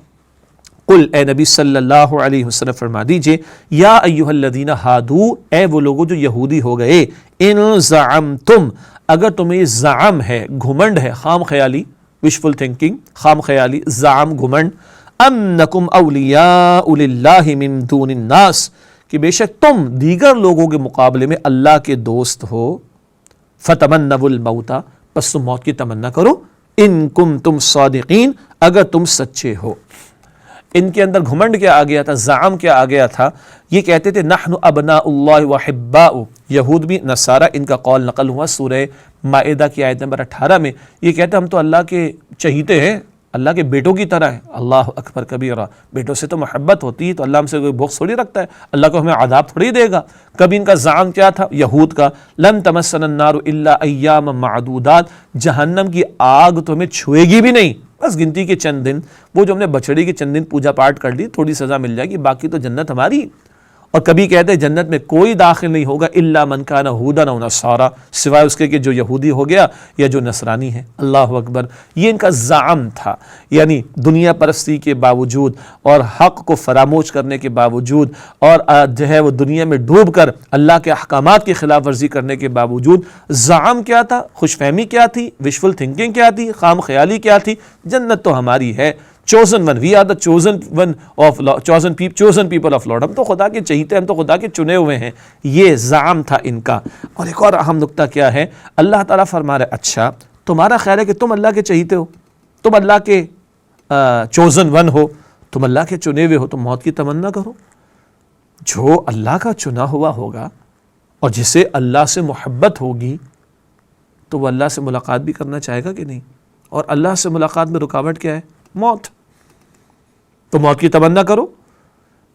قل، اے نبی صلی اللہ علیہ وسلم فرما دیجئے، یا ایہا الذین ہادو، اے وہ لوگوں جو یہودی ہو گئے، ان زعمتم، اگر تمہیں زعم ہے، گھمنڈ ہے، خام خیالی، وشفل تھنکنگ، خام خیالی، زعم، گھمنڈ، انکم اولیاء للہ من دون الناس، کہ بے شک تم دیگر لوگوں کے مقابلے میں اللہ کے دوست ہو، فتمنوا الموت، پس تم موت کی تمنا کرو، ان کنتم صادقین، اگر تم سچے ہو۔ ان کے اندر گھمنڈ کیا آ گیا تھا، زعم کیا آ گیا تھا؟ یہ کہتے تھے نحن ابناء اللہ وحباء، یہود بھی، نصارہ، ان کا قول نقل ہوا سورہ مائدہ کی آیت نمبر 18 میں، یہ کہتے ہم تو اللہ کے چہیتے ہیں، اللہ کے بیٹوں کی طرح ہے۔ اللہ اکبر کبیرہ، بیٹوں سے تو محبت ہوتی ہے، تو اللہ ہم سے کوئی بغض تھوڑی رکھتا ہے، اللہ کو ہمیں عذاب تھوڑی دے گا۔ کبھی ان کا زعم کیا تھا یہود کا، لن تمسنا النار الا ایاما معدودات، جہنم کی آگ تو ہمیں چھوئے گی بھی نہیں، بس گنتی کے چند دن، وہ جو ہم نے بچڑی کے چند دن پوجا پاٹ کر لی، تھوڑی سزا مل جائے گی، باقی تو جنت ہماری۔ اور کبھی کہتے ہیں جنت میں کوئی داخل نہیں ہوگا الا من کان ہودا او نصارا، سوائے اس کے کہ جو یہودی ہو گیا یا جو نصرانی ہے۔ اللہ اکبر، یہ ان کا زعم تھا، یعنی دنیا پرستی کے باوجود اور حق کو فراموش کرنے کے باوجود اور جو ہے وہ دنیا میں ڈوب کر اللہ کے احکامات کی خلاف ورزی کرنے کے باوجود، زعم کیا تھا؟ خوش فہمی کیا تھی؟ وشفل تھنکنگ کیا تھی؟ خام خیالی کیا تھی؟ جنت تو ہماری ہے، chosen one, we are the chosen one of Lord, chosen people of Lord، ہم تو خدا کے چہیتے، ہم تو خدا کے چنے ہوئے ہیں، یہ زعم تھا ان کا۔ اور ایک اور اہم نکتہ کیا ہے، اللہ تعالیٰ فرما رہے اچھا تمہارا خیال ہے کہ تم اللہ کے چہیتے ہو، تم اللہ کے chosen one ہو، تم اللہ کے چنے ہوئے ہو، تم موت کی تمنا کرو۔ جو اللہ کا چنا ہوا ہوگا اور جسے اللہ سے محبت ہوگی تو وہ اللہ سے ملاقات بھی کرنا چاہے گا کہ نہیں؟ اور اللہ سے ملاقات میں رکاوٹ کیا ہے؟ موت۔ تو موت کی تمنا کرو،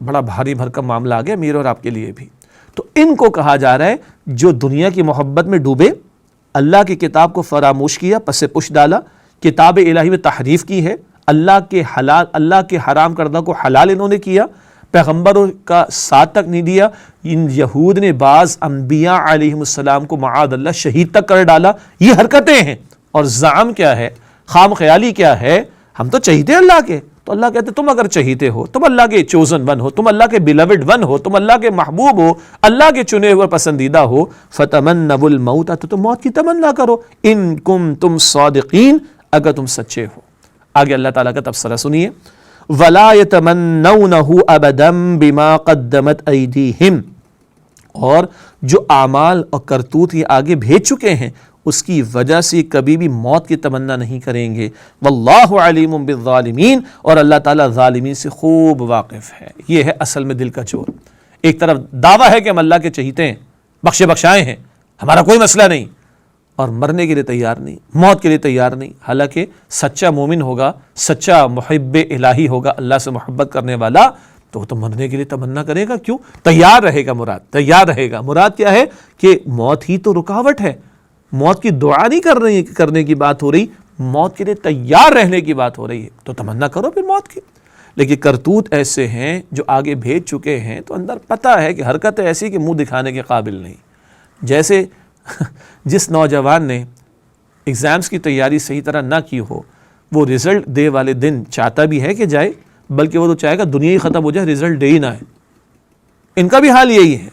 بڑا بھاری بھرکم معاملہ آ گیا میرے اور آپ کے لیے بھی۔ تو ان کو کہا جا رہا ہے جو دنیا کی محبت میں ڈوبے، اللہ کی کتاب کو فراموش کیا، پس پش ڈالا، کتاب الہی میں تحریف کی ہے، اللہ کے حرام کردہ کو حلال انہوں نے کیا، پیغمبروں کا ساتھ تک نہیں دیا، ان یہود نے بعض انبیاء علیہم السلام کو معاذ اللہ شہید تک کر ڈالا، یہ حرکتیں ہیں۔ اور زعم کیا ہے، خام خیالی کیا ہے، ہم تو چہیتے اللہ کے، تو اللہ کہتے تم اگر چہیتے ہو، تم اللہ کے چوزن ون ہو، تم اللہ کے بیلوڈ ون ہو، تم اللہ کے محبوب ہو، اللہ کے چنے ہوئے پسندیدہ ہو، فتمنوا الموت، تو تم موت کی تمنا کرو، ان کنتم صادقین، اگر تم سچے ہو۔ آگے اللہ تعالیٰ کا تبصرہ سنیے، ولا يتمنونه ابدا بما قدمت ایدیہم، اور جو اعمال اور کرتوت یہ آگے بھیج چکے ہیں اس کی وجہ سے کبھی بھی موت کی تمنا نہیں کریں گے۔ واللہ علیم بالظالمین، اور اللہ تعالیٰ ظالمین سے خوب واقف ہے۔ یہ ہے اصل میں دل کا چور۔ ایک طرف دعویٰ ہے کہ ہم اللہ کے چہیتے ہیں، بخشے بخشائے ہیں، ہمارا کوئی مسئلہ نہیں، اور مرنے کے لیے تیار نہیں، موت کے لیے تیار نہیں۔ حالانکہ سچا مومن ہوگا، سچا محب الہی ہوگا، اللہ سے محبت کرنے والا، تو وہ تو مرنے کے لیے تمنا کرے گا، کیوں؟ تیار رہے گا، مراد تیار رہے گا۔ مراد کیا ہے کہ موت ہی تو رکاوٹ ہے، موت کی دعا نہیں کرنے کی بات ہو رہی، موت کے لیے تیار رہنے کی بات ہو رہی ہے، تو تمنا کرو پھر موت کی۔ لیکن کرتوت ایسے ہیں جو آگے بھیج چکے ہیں، تو اندر پتہ ہے کہ حرکت ایسی کہ منہ دکھانے کے قابل نہیں۔ جیسے جس نوجوان نے ایگزامس کی تیاری صحیح طرح نہ کی ہو، وہ رزلٹ دے والے دن چاہتا بھی ہے کہ جائے، بلکہ وہ تو چاہے گا دنیا ہی ختم ہو جائے، رزلٹ دے ہی نہ ہے۔ ان کا بھی حال یہی ہے،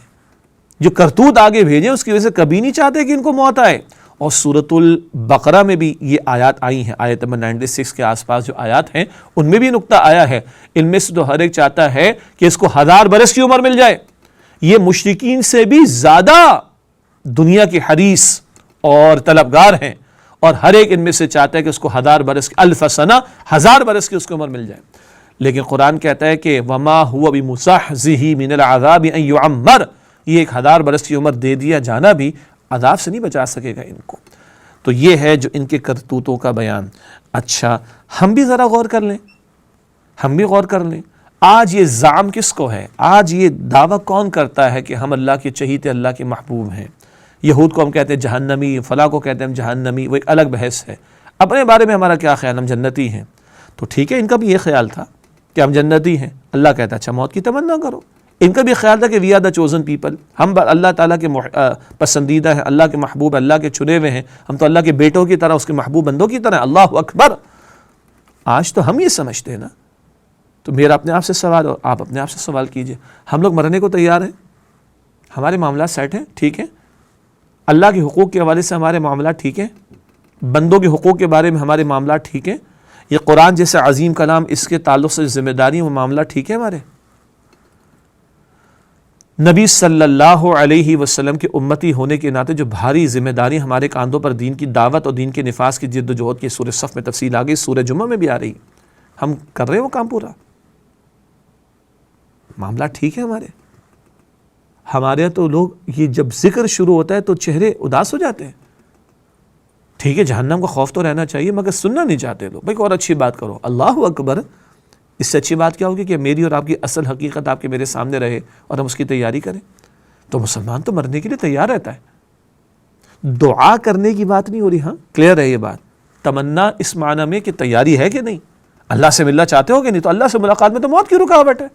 جو کرتوت آگے بھیجیں اس کی وجہ سے کبھی نہیں چاہتے کہ ان کو موت آئے۔ اور سورۃ البقرہ میں بھی یہ آیات آئی ہیں، آیت نمبر 96 کے آس پاس جو آیات ہیں ان میں بھی نقطہ آیا ہے، ان میں سے تو ہر ایک چاہتا ہے کہ اس کو 1000 برس کی عمر مل جائے۔ یہ مشرکین سے بھی زیادہ دنیا کے حریص اور طلبگار ہیں، اور ہر ایک ان میں سے چاہتا ہے کہ اس کو 1000 برس کی، الف سنہ، 1000 برس کی اس کی عمر مل جائے۔ لیکن قرآن کہتا ہے کہ وما هو بمزحزح من العذاب ان يعمر، یہ ایک 1000 برس کی عمر دے دیا جانا بھی عذاب سے نہیں بچا سکے گا ان کو۔ تو یہ ہے جو ان کے کرتوتوں کا بیان۔ اچھا ہم بھی ذرا غور کر لیں، ہم بھی غور کر لیں، آج یہ زعم کس کو ہے، آج یہ دعویٰ کون کرتا ہے کہ ہم اللہ کے چہیتے، اللہ کے محبوب ہیں؟ یہود کو ہم کہتے ہیں جہنمی، فلاں کو کہتے ہیں ہم جہنمی، وہ ایک الگ بحث ہے۔ اپنے بارے میں ہمارا کیا خیال، ہم جنتی ہیں، تو ٹھیک ہے، ان کا بھی یہ خیال تھا کہ ہم جنتی ہیں۔ اللہ کہتا ہے اچھا موت کی تمنا کرو۔ ان کا بھی خیال تھا کہ we are the chosen people, ہم اللہ تعالیٰ کے پسندیدہ ہیں، اللہ کے محبوب، اللہ کے چنے ہوئے ہیں، ہم تو اللہ کے بیٹوں کی طرح، اس کے محبوب بندوں کی طرح۔ اللہ اکبر! آج تو ہم یہ سمجھتے ہیں نا، تو میرا اپنے آپ سے سوال اور آپ اپنے آپ سے سوال کیجئے، ہم لوگ مرنے کو تیار ہیں؟ ہمارے معاملات سیٹ ہیں، ٹھیک ہیں؟ اللہ کے حقوق کے حوالے سے ہمارے معاملات ٹھیک ہیں؟ بندوں کے حقوق کے بارے میں ہمارے معاملات ٹھیک ہیں؟ یہ قرآن جیسے عظیم کلام، اس کے تعلق سے ذمہ داری، وہ معاملات ٹھیک ہے ہمارے؟ نبی صلی اللہ علیہ وسلم کے امتی ہونے کے ناطے جو بھاری ذمہ داری ہمارے کاندھوں پر دین کی دعوت اور دین کے نفاذ کی جد و جہد کی سورہ صف میں تفصیل آ گئی، سورہ جمعہ میں بھی آ رہی، ہم کر رہے ہیں وہ کام پورا؟ معاملہ ٹھیک ہے ہمارے؟ ہمارے تو لوگ یہ جب ذکر شروع ہوتا ہے تو چہرے اداس ہو جاتے ہیں۔ ٹھیک ہے جہنم کا خوف تو رہنا چاہیے، مگر سننا نہیں چاہتے لوگ۔ بھائی اور اچھی بات کرو، اللہ اکبر! اس سے اچھی بات کیا ہوگی کہ میری اور آپ کی اصل حقیقت آپ کے میرے سامنے رہے اور ہم اس کی تیاری کریں۔ تو مسلمان تو مرنے کے لیے تیار رہتا ہے، دعا کرنے کی بات نہیں ہو رہی۔ ہاں کلیئر ہے یہ بات، تمنا اس معنی میں کہ تیاری ہے کہ نہیں، اللہ سے ملنا چاہتے ہو کہ نہیں؟ تو اللہ سے ملاقات میں تو موت کی رکاوٹ ہے،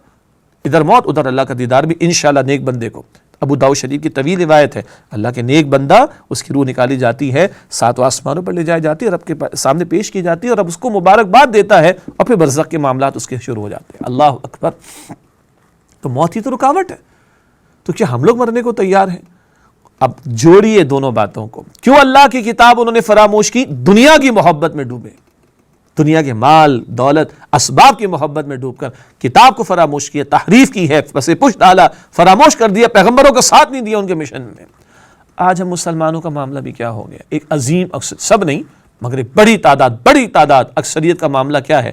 ادھر موت ادھر اللہ کا دیدار بھی انشاءاللہ نیک بندے کو۔ ابو داؤد شریف کی طویل روایت ہے، اللہ کے نیک بندہ، اس کی روح نکالی جاتی ہے، 7 آسمانوں پر لے جائی جاتی ہے، رب کے سامنے پیش کی جاتی ہے، اور رب اس کو مبارکباد دیتا ہے، اور پھر برزخ کے معاملات اس کے شروع ہو جاتے ہیں۔ اللہ اکبر! تو موت ہی تو رکاوٹ ہے، تو کیا ہم لوگ مرنے کو تیار ہیں؟ اب جوڑیے دونوں باتوں کو، کیوں اللہ کی کتاب انہوں نے فراموش کی؟ دنیا کی محبت میں ڈوبے، دنیا کے مال دولت اسباب کی محبت میں ڈوب کر کتاب کو فراموش کیا، تحریف کی ہے، پس پش ڈالا، فراموش کر دیا، پیغمبروں کا ساتھ نہیں دیا ان کے مشن میں۔ آج ہم مسلمانوں کا معاملہ بھی کیا ہو گیا، ایک عظیم سب نہیں مگر ایک بڑی تعداد اکثریت کا معاملہ کیا ہے،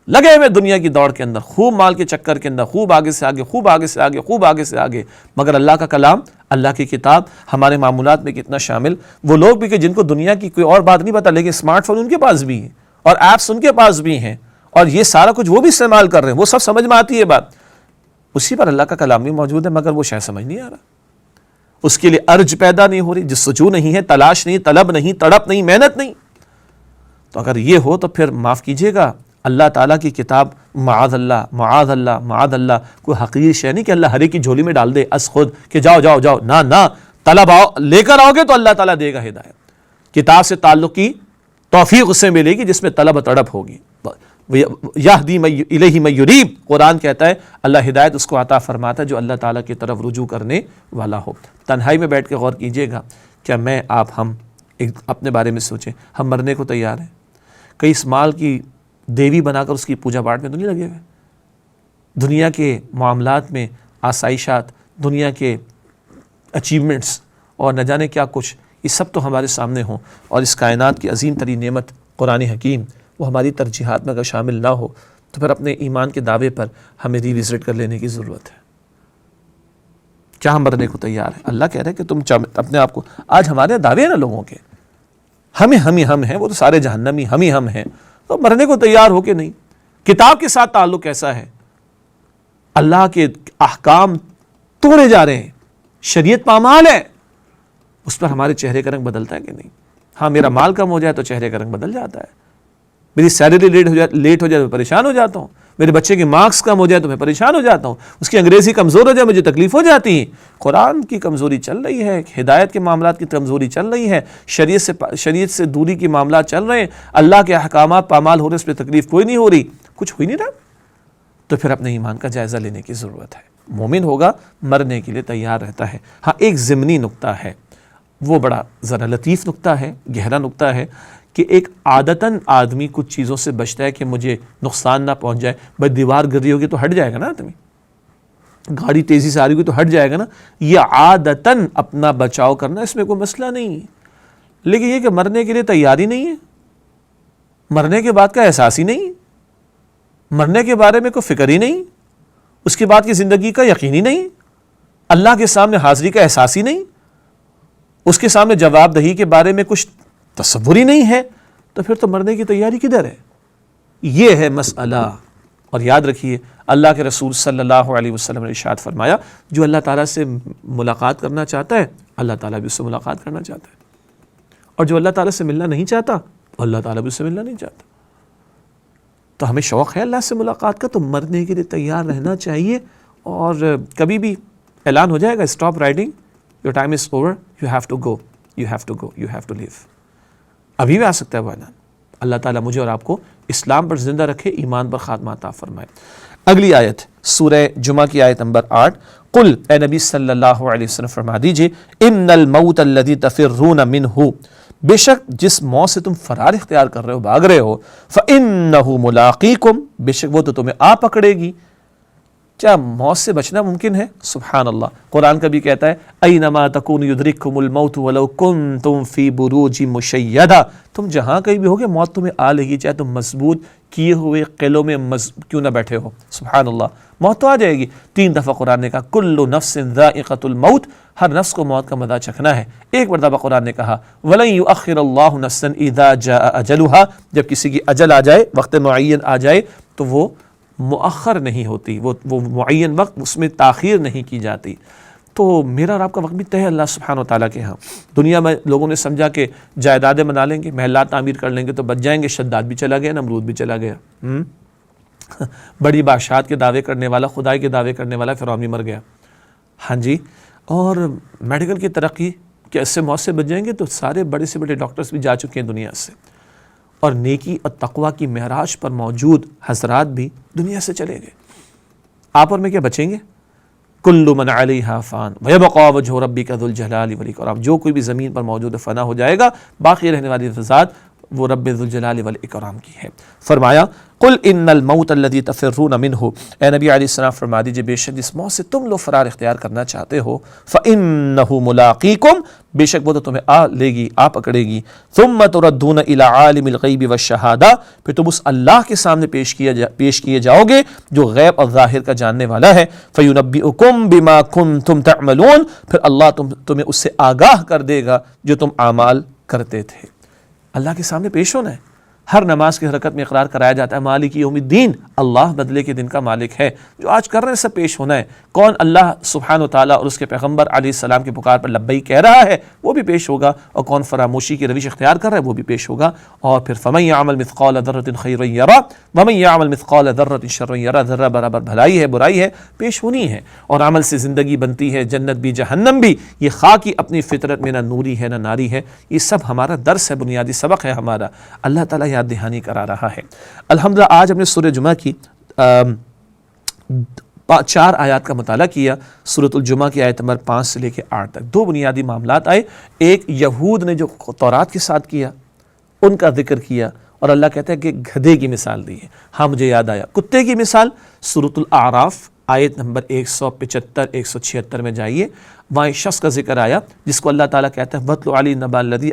لگے ہوئے دنیا کی دوڑ کے اندر، خوب مال کے چکر کے اندر، خوب آگے سے آگے، خوب آگے سے آگے، خوب آگے سے آگے، مگر اللہ کا کلام، اللہ کی کتاب ہمارے معمولات میں کتنا شامل۔ وہ لوگ بھی کہ جن کو دنیا کی کوئی اور بات نہیں پتا، لیکن اسمارٹ فون ان کے پاس بھی ہے اور ایپس ان کے پاس بھی ہیں، اور یہ سارا کچھ وہ بھی استعمال کر رہے ہیں، وہ سب سمجھ میں آتی ہے بات، اسی پر اللہ کا کلام بھی موجود ہے، مگر وہ شاید سمجھ نہیں آ رہا، اس کے لیے ارج پیدا نہیں ہو رہی، جستجو نہیں ہے، تلاش نہیں، طلب نہیں، تڑپ نہیں، محنت نہیں۔ تو اگر یہ ہو تو پھر معاف کیجیے گا، اللہ تعالیٰ کی کتاب معاذ اللہ معاذ اللہ معاذ اللہ کوئی حقیر شے نہیں کہ اللہ ہر ایک کی جھولی میں ڈال دے از خود کہ جاؤ جاؤ جاؤ، نہ طلب آؤ، لے کر آؤ گے تو اللہ تعالیٰ دے گا ہدایت۔ کتاب سے تعلق کی توفیق اس سے ملے گی جس میں طلب و تڑپ ہوگی۔ یہدی الیہ من یریب، قرآن کہتا ہے اللہ ہدایت اس کو عطا فرماتا ہے جو اللہ تعالیٰ کی طرف رجوع کرنے والا ہو۔ تنہائی میں بیٹھ کے غور کیجئے گا، کیا میں آپ ہم اپنے بارے میں سوچیں، ہم مرنے کو تیار ہیں؟ کئی اس مال کی دیوی بنا کر اس کی پوجا پاٹ میں تو نہیں لگے ہوئے؟ دنیا کے معاملات میں آسائشات، دنیا کے اچیومنٹس اور نہ جانے کیا کچھ، یہ سب تو ہمارے سامنے ہوں، اور اس کائنات کی عظیم ترین نعمت قرآن حکیم وہ ہماری ترجیحات میں اگر شامل نہ ہو تو پھر اپنے ایمان کے دعوے پر ہمیں ری وزٹ کر لینے کی ضرورت ہے۔ کیا ہم مرنے کو تیار ہیں؟ اللہ کہہ رہے ہیں کہ تم اپنے آپ کو، آج ہمارے دعوے ہیں نا لوگوں کے، ہم ہیں، وہ تو سارے جہنمی، ہم ہیں، تو مرنے کو تیار ہو کہ نہیں؟ کتاب کے ساتھ تعلق کیسا ہے؟ اللہ کے احکام توڑے جا رہے ہیں، شریعت پامال ہے، اس پر ہمارے چہرے کا رنگ بدلتا ہے کہ نہیں؟ ہاں میرا مال کم ہو جائے تو چہرے کا رنگ بدل جاتا ہے، میری سیلری لیٹ ہو جائے تو پریشان ہو جاتا ہوں، میرے بچے کے مارکس کم ہو جائے تو میں پریشان ہو جاتا ہوں، اس کی انگریزی کمزور ہو جائے مجھے تکلیف ہو جاتی ہے۔ قرآن کی کمزوری چل رہی ہے، ہدایت کے معاملات کی کمزوری چل رہی ہے، شریعت سے دوری کے معاملات چل رہے ہیں، اللہ کے احکامات پامال ہو رہے، اس پہ تکلیف کوئی نہیں ہو رہی، کچھ ہو ہی نہیں رہا، تو پھر اپنے ایمان کا جائزہ لینے کی ضرورت ہے۔ مومن ہوگا مرنے کے لیے تیار رہتا ہے۔ ہاں ایک ضمنی نقطہ ہے، وہ بڑا ذرا لطیف نقطہ ہے، گہرا نقطہ ہے، کہ ایک عادتاً آدمی کچھ چیزوں سے بچتا ہے کہ مجھے نقصان نہ پہنچ جائے۔ بھائی دیوار گر رہی ہوگی تو ہٹ جائے گا نا آدمی، گاڑی تیزی سے آ رہی ہوگی تو ہٹ جائے گا نا، یہ عادتاً اپنا بچاؤ کرنا، اس میں کوئی مسئلہ نہیں ہے۔ لیکن یہ کہ مرنے کے لیے تیاری نہیں ہے، مرنے کے بعد کا احساس ہی نہیں، مرنے کے بارے میں کوئی فکر ہی نہیں، اس کے بعد کی زندگی کا یقین ہی نہیں، اللہ کے سامنے حاضری کا احساس ہی نہیں، اس کے سامنے جواب دہی کے بارے میں کچھ تصور ہی نہیں ہے، تو پھر تو مرنے کی تیاری کدھر ہے؟ یہ ہے مسئلہ۔ اور یاد رکھیے اللہ کے رسول صلی اللہ علیہ وسلم نے ارشاد فرمایا، جو اللہ تعالیٰ سے ملاقات کرنا چاہتا ہے اللہ تعالیٰ بھی اس سے ملاقات کرنا چاہتا ہے، اور جو اللہ تعالیٰ سے ملنا نہیں چاہتا اللہ تعالیٰ بھی اس سے ملنا نہیں چاہتا۔ تو ہمیں شوق ہے اللہ سے ملاقات کا، تو مرنے کے لیے تیار رہنا چاہیے، اور کبھی بھی اعلان ہو جائے گا stop riding, your time is over, you have to go, you have to go, you have to leave, ابھی بھی آ سکتا ہے وہ اعلان۔ اللہ تعالیٰ مجھے اور آپ کو اسلام پر زندہ رکھے، ایمان پر خاتمہ عطا فرمائے۔ اگلی آیت سورہ جمعہ کی آیت نمبر 8، قل اے نبی صلی اللہ علیہ وسلم فرما دیجئے، ان الموت الذی تفرون منہ، بے شک جس موت سے تم فرار اختیار کر رہے ہو، بھاگ رہے ہو، فإنہ ملاقیکم، بے شک وہ تو تمہیں آ پکڑے گی۔ کیا موت سے بچنا ممکن ہے؟ سبحان اللہ، قرآن کا بھی کہتا ہے اینما تکونوا یدرککم الموت ولو کنتم فی بروج مشیدہ، تم جہاں کہیں بھی ہوگے موت تمہیں آ لے گی، چاہے تم مضبوط کیے ہوئے قلعوں میں کیوں نہ بیٹھے ہو۔ سبحان اللہ، موت تو آ جائے گی۔ 3 دفعہ قرآن نے کہا کل نفس ذائقۃ الموت، ہر نفس کو موت کا مزہ چکھنا ہے۔ ایک مرتبہ قرآن نے کہا ولن یؤخر اللہ نفسا اذا جاء اجلها، جب کسی کی اجل آ جائے، وقت معین آ جائے، تو وہ مؤخر نہیں ہوتی، وہ معین وقت، اس میں تاخیر نہیں کی جاتی۔ تو میرا اور آپ کا وقت بھی طے ہے اللہ سبحانہ و تعالیٰ کے ہاں۔ دنیا میں لوگوں نے سمجھا کہ جائیدادیں بنا لیں گے، محلات تعمیر کر لیں گے تو بچ جائیں گے، شداد بھی چلا گیا، نمرود بھی چلا گیا، بڑی بادشاہت کے دعوے کرنے والا، خدائی کے دعوے کرنے والا فرعون بھی مر گیا، ہاں جی۔ اور میڈیکل کی ترقی کہ اس سے موت سے بچ جائیں گے، تو سارے بڑے سے بڑے ڈاکٹرز بھی جا چکے ہیں دنیا سے، اور نیکی اور تقویٰ کی معراج پر موجود حضرات بھی دنیا سے چلے گئے۔ آپ اور میں کیا بچیں گے؟ کل من علیہا فان ویبقى وجہ ربک ذو الجلال والاکرام، جو کوئی بھی زمین پر موجود فنا ہو جائے گا، باقی رہنے والی ذات وہ رب ذو الجلال والاکرام کی ہے۔ فرمایا قل ان الموت الذی تفرون منہ، اے نبی علیہ السلام فرما دیجئے بے شک جس موت سے تم لوگ فرار اختیار کرنا چاہتے ہو، فإنہ ملاقیکم، بے شک وہ تو تمہیں آ لے گی، آ پکڑے گی، ثم تردون الی عالم الغیب والشہادہ، پھر تم اس اللہ کے سامنے پیش کیے جاؤ گے جو غیب اور ظاہر کا جاننے والا ہے، فینبئکم بما کنتم تعملون، پھر اللہ تمہیں اس سے آگاہ کر دے گا جو تم اعمال کرتے تھے۔ اللہ کے سامنے پیش ہونا ہے۔ ہر نماز کی حرکت میں اقرار کرایا جاتا ہے مالک یوم الدین، اللہ بدلے کے دن کا مالک ہے۔ جو آج کر رہے ہیں سب پیش ہونا ہے۔ کون اللہ سبحانہ و تعالیٰ اور اس کے پیغمبر علیہ السلام کی پکار پر لبیک کہہ رہا ہے وہ بھی پیش ہوگا، اور کون فراموشی کی روش اختیار کر رہا ہے وہ بھی پیش ہوگا۔ اور پھر فمن یعمل مثقال ذرۃ خیرا یرہ ومن یعمل مثقال ذرۃ شرا یرہ، ذرہ برابر بھلائی ہے برائی ہے پیش ہونی ہے، اور عمل سے زندگی بنتی ہے، جنت بھی جہنم بھی، یہ خاکی اپنی فطرت میں نہ نوری ہے نہ ناری ہے۔ یہ سب ہمارا درس ہے، بنیادی سبق ہے ہمارا، اللہ تعالیٰ یاد دہانی کرا رہا ہے۔ الحمدللہ آج ہم نے سورہ جمعہ کی 4 آیات کا مطالعہ کیا۔ سورۃ الجمعہ کی آیت نمبر 5 سے لے کے 8 تک 2 بنیادی معاملات آئے۔ ایک یہود نے جو تورات کے ساتھ کیا ان کا ذکر کیا، اور اللہ کہتا ہے کہ گدھے کی مثال دی ہے۔ ہاں مجھے یاد آیا کتے کی مثال، سورۃ الاعراف آیت نمبر 175 176 میں جائیے، وہاں ایک شخص کا ذکر آیا جس کو اللہ تعالیٰ کہتا ہے وَاتْلُ عَلَيْهِمْ نَبَأَ الَّذِي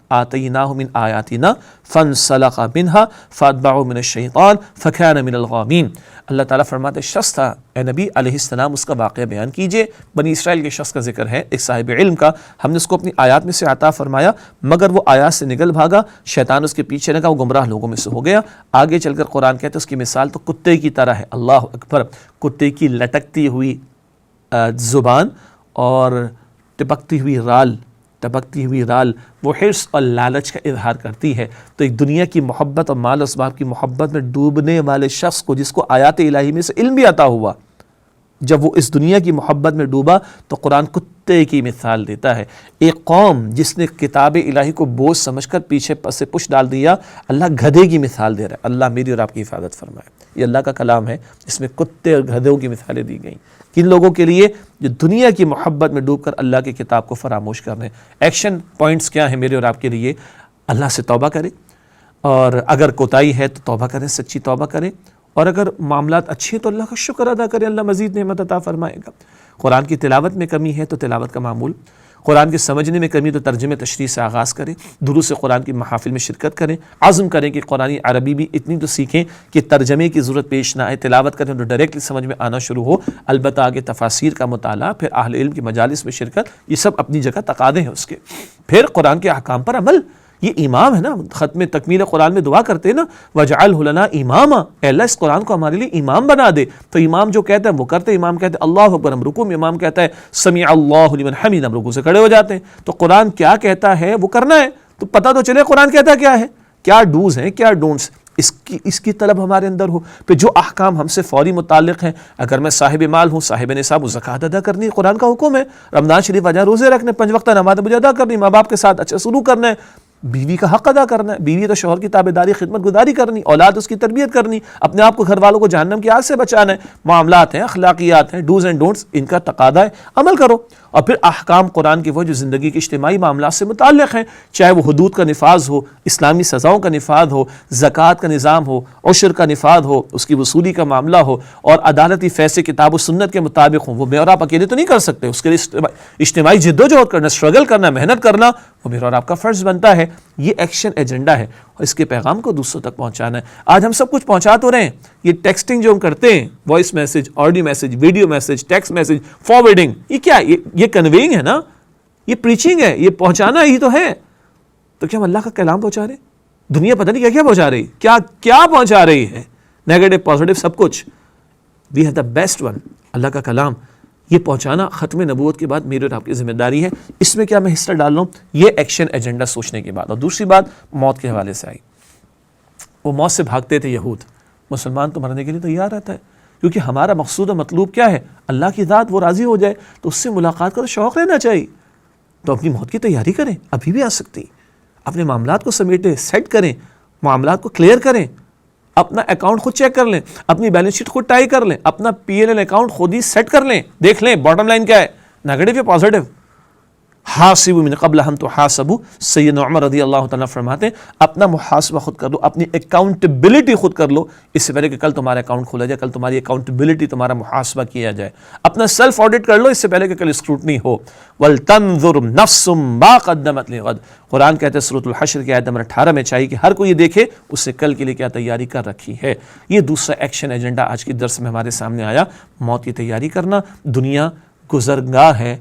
آتَيْنَاهُ مِنْ آيَاتِنَا فَانْسَلَخَ مِنْهَا فَأَتْبَعَهُ مِنَ الشَّيْطَانِ فَكَانَ مِنَ الْغَاوِينَ۔ اللہ تعالیٰ فرماتے شخص تھا، اے نبی علیہ السلام اس کا واقعہ بیان کیجئے۔ بنی اسرائیل کے شخص کا ذکر ہے، ایک صاحب علم کا، ہم نے اس کو اپنی آیات میں سے عطا فرمایا، مگر وہ آیات سے نگل بھاگا، شیطان اس کے پیچھے لگا، وہ گمراہ لوگوں میں سے ہو گیا۔ آگے چل کر قرآن کہتے ہیں اس کی مثال تو کتے کی طرح ہے۔ اللہ اکبر، کتے کی لٹکتی ہوئی زبان اور ٹپکتی ہوئی رال، ٹپکتی ہوئی رال وہ حرص اور لالچ کا اظہار کرتی ہے. تو ایک دنیا کی محبت اور مال و اسباب کی محبت میں ڈوبنے والے شخص کو، جس کو آیات الہی میں سے علم بھی عطا ہوا، جب وہ اس دنیا کی محبت میں ڈوبا تو قرآن کتے کی مثال دیتا ہے. ایک قوم جس نے کتاب الہی کو بوجھ سمجھ کر پیچھے سے پش ڈال دیا، اللہ گدھے کی مثال دے رہا ہے. اللہ میری اور آپ کی حفاظت فرمائے. یہ اللہ کا کلام ہے، اس میں کتے اور گدھوں کی مثالیں دی گئیں. کن لوگوں کے لیے؟ جو دنیا کی محبت میں ڈوب کر اللہ کی کتاب کو فراموش کر رہے ہیں. ایکشن پوائنٹس کیا ہیں میرے اور آپ کے لیے؟ اللہ سے توبہ کریں، اور اگر کوتاہی ہے تو توبہ کریں، سچی توبہ کریں، اور اگر معاملات اچھے ہیں تو اللہ کا شکر ادا کریں، اللہ مزید نعمت عطا فرمائے گا. قرآن کی تلاوت میں کمی ہے تو تلاوت کا معمول، قرآن کے سمجھنے میں کمی تو ترجمہ تشریح سے آغاز کریں، دروس قرآن کی محافل میں شرکت کریں، عزم کریں کہ قرآن عربی بھی اتنی تو سیکھیں کہ ترجمے کی ضرورت پیش نہ آئے، تلاوت کریں تو ڈائریکٹلی سمجھ میں آنا شروع ہو. البتہ آگے تفاسیر کا مطالعہ، پھر اہل علم کی مجالس میں شرکت، یہ سب اپنی جگہ تقاضے ہیں اس کے. پھر قرآن کے احکام پر عمل، یہ امام ہے نا. ختم تکمیل قرآن میں دعا کرتے ہیں نا، وَجْعَلْهُ لَنَا إِمَامًا، اے اللہ اس قرآن کو ہمارے لیے امام بنا دے. تو امام جو کہتا ہے وہ کرتے ہیں. امام کہتے ہیں اللہ اکبر، ہم رکوع میں امام کہتا ہے سمیع اللہ لمن حمید، ہم رکوع سے کھڑے ہو جاتے ہیں. تو قرآن کیا کہتا ہے وہ کرنا ہے، تو پتہ تو چلے قرآن کہتا کیا ہے، کیا ڈوز ہیں کیا ڈونٹس، اس کی طلب ہمارے اندر ہو. پھر جو احکام ہم سے فوری متعلق ہیں، اگر میں صاحب مال ہوں، صاحب نصاب، زکوٰۃ ادا کرنی قرآن کا حکم ہے. رمضان شریف وجہ روزے رکھنے، 5 وقتہ نماز مجھے ادا کرنی، ماں باپ کے ساتھ اچھا سلوک کرنا ہے، بیوی کا حق ادا کرنا ہے، بیوی تو شوہر کی تابعداری خدمت گزاری کرنی، اولاد اس کی تربیت کرنی، اپنے آپ کو گھر والوں کو جہنم کی آگ سے بچانا ہے. معاملات ہیں، اخلاقیات ہیں، ڈوز اینڈ ڈونٹس، ان کا تقاضا ہے، عمل کرو. اور پھر احکام قرآن کے وہ جو زندگی کے اجتماعی معاملات سے متعلق ہیں، چاہے وہ حدود کا نفاذ ہو، اسلامی سزاؤں کا نفاذ ہو، زکوٰۃ کا نظام ہو، عشر کا نفاذ ہو، اس کی وصولی کا معاملہ ہو، اور عدالتی فیصلے کتاب و سنت کے مطابق ہوں. وہ میں اور آپ اکیلے تو نہیں کر سکتے، اس کے لیے اجتماعی جد و جہد کرنا، اسٹرگل کرنا، محنت کرنا، وہ میرا اور آپ کا فرض بنتا ہے. یہ ایکشن ایجنڈا ہے، اور اس کے پیغام کو دوسروں تک پہنچانا ہے. آج ہم سب کچھ پہنچا تو رہے ہیں. یہ ٹیکسٹنگ جو ہم کرتے ہیں، voice message, audio message, video message, text message, forwarding, یہ کیا ہے؟ یہ کنویئنگ ہے نا، یہ پریچنگ ہے، یہ پہنچانا ہی تو ہے. تو کیا ہم اللہ کا کلام پہنچا رہے ہیں؟ دنیا پتہ نہیں کیا پہنچا رہی، کیا پہنچا رہی ہے، نیگیٹو پازیٹو سب کچھ. We have the best one, اللہ کا کلام. یہ پہنچانا ختم نبوت کے بعد میری اور آپ کی ذمہ داری ہے. اس میں کیا میں حصہ ڈال رہا ہوں؟ یہ ایکشن ایجنڈا سوچنے کے بعد. اور دوسری بات موت کے حوالے سے آئی. وہ موت سے بھاگتے تھے یہود. مسلمان تو مرنے کے لیے تیار رہتا ہے، کیونکہ ہمارا مقصود و مطلوب کیا ہے؟ اللہ کی ذات، وہ راضی ہو جائے، تو اس سے ملاقات کا تو شوق رہنا چاہیے. تو اپنی موت کی تیاری کریں، ابھی بھی آ سکتی. اپنے معاملات کو سمیٹیں، سیٹ کریں، معاملات کو کلیئر کریں، اپنا اکاؤنٹ خود چیک کر لیں، اپنی بیلنس شیٹ خود ٹائی کر لیں، اپنا پی ایل ایل اکاؤنٹ خود ہی سیٹ کر لیں، دیکھ لیں باٹم لائن کیا ہے، نیگیٹو یا پازیٹو. حاسبوا من قبل ان تحاسبوا، سیدنا عمر رضی اللہ تعالیٰ فرماتے ہیں اپنا محاسبہ خود کر لو، اپنی اکاؤنٹیبلٹی خود کر لو، اس سے پہلے کہ کل تمہارا اکاؤنٹ کھولا جائے، کل تمہاری اکاؤنٹیبلٹی، تمہارا محاسبہ کیا جائے. اپنا سیلف آڈٹ کر لو اس سے پہلے کہ کل اسکروٹنی ہو. وَلْتَنظُرْ نَفْسٌ مَا قَدَّمَتْ لِغَدٍ، قرآن کہتے ہیں سورۃ الحشر کی آیت نمبر 18 میں چاہیے کہ ہر کوئی یہ دیکھے اس سے کل کے لیے کیا تیاری کر رکھی ہے. یہ دوسرا ایکشن ایجنڈا آج کی درس میں ہمارے سامنے آیا. موت کی تیاری کرنا. دنیا گزرگاہ ہے،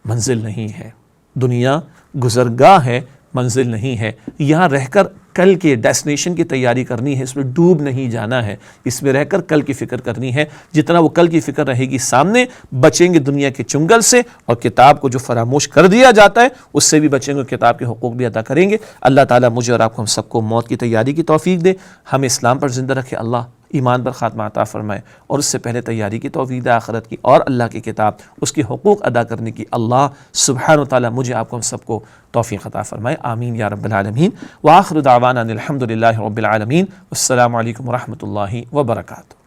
منزل نہیں ہے. دنیا گزرگاہ ہے، منزل نہیں ہے. یہاں رہ کر کل کے ڈیسٹینیشن کی تیاری کرنی ہے، اس میں ڈوب نہیں جانا ہے، اس میں رہ کر کل کی فکر کرنی ہے. جتنا وہ کل کی فکر رہے گی سامنے، بچیں گے دنیا کے چنگل سے، اور کتاب کو جو فراموش کر دیا جاتا ہے اس سے بھی بچیں گے، کتاب کے حقوق بھی ادا کریں گے. اللہ تعالیٰ مجھے اور آپ کو، ہم سب کو موت کی تیاری کی توفیق دے، ہمیں اسلام پر زندہ رکھے، اللہ ایمان پر خاتمہ عطا فرمائے، اور اس سے پہلے تیاری کی توفیق دے آخرت کی، اور اللہ کی کتاب، اس کے حقوق ادا کرنے کی اللہ سبحانہ و تعالیٰ مجھے آپ کو، ہم سب کو توفیق عطا فرمائے. آمین یا رب العالمین. وآخر دعوانا الحمد للہ رب العالمین. السلام علیکم ورحمۃ اللہ وبرکاتہ.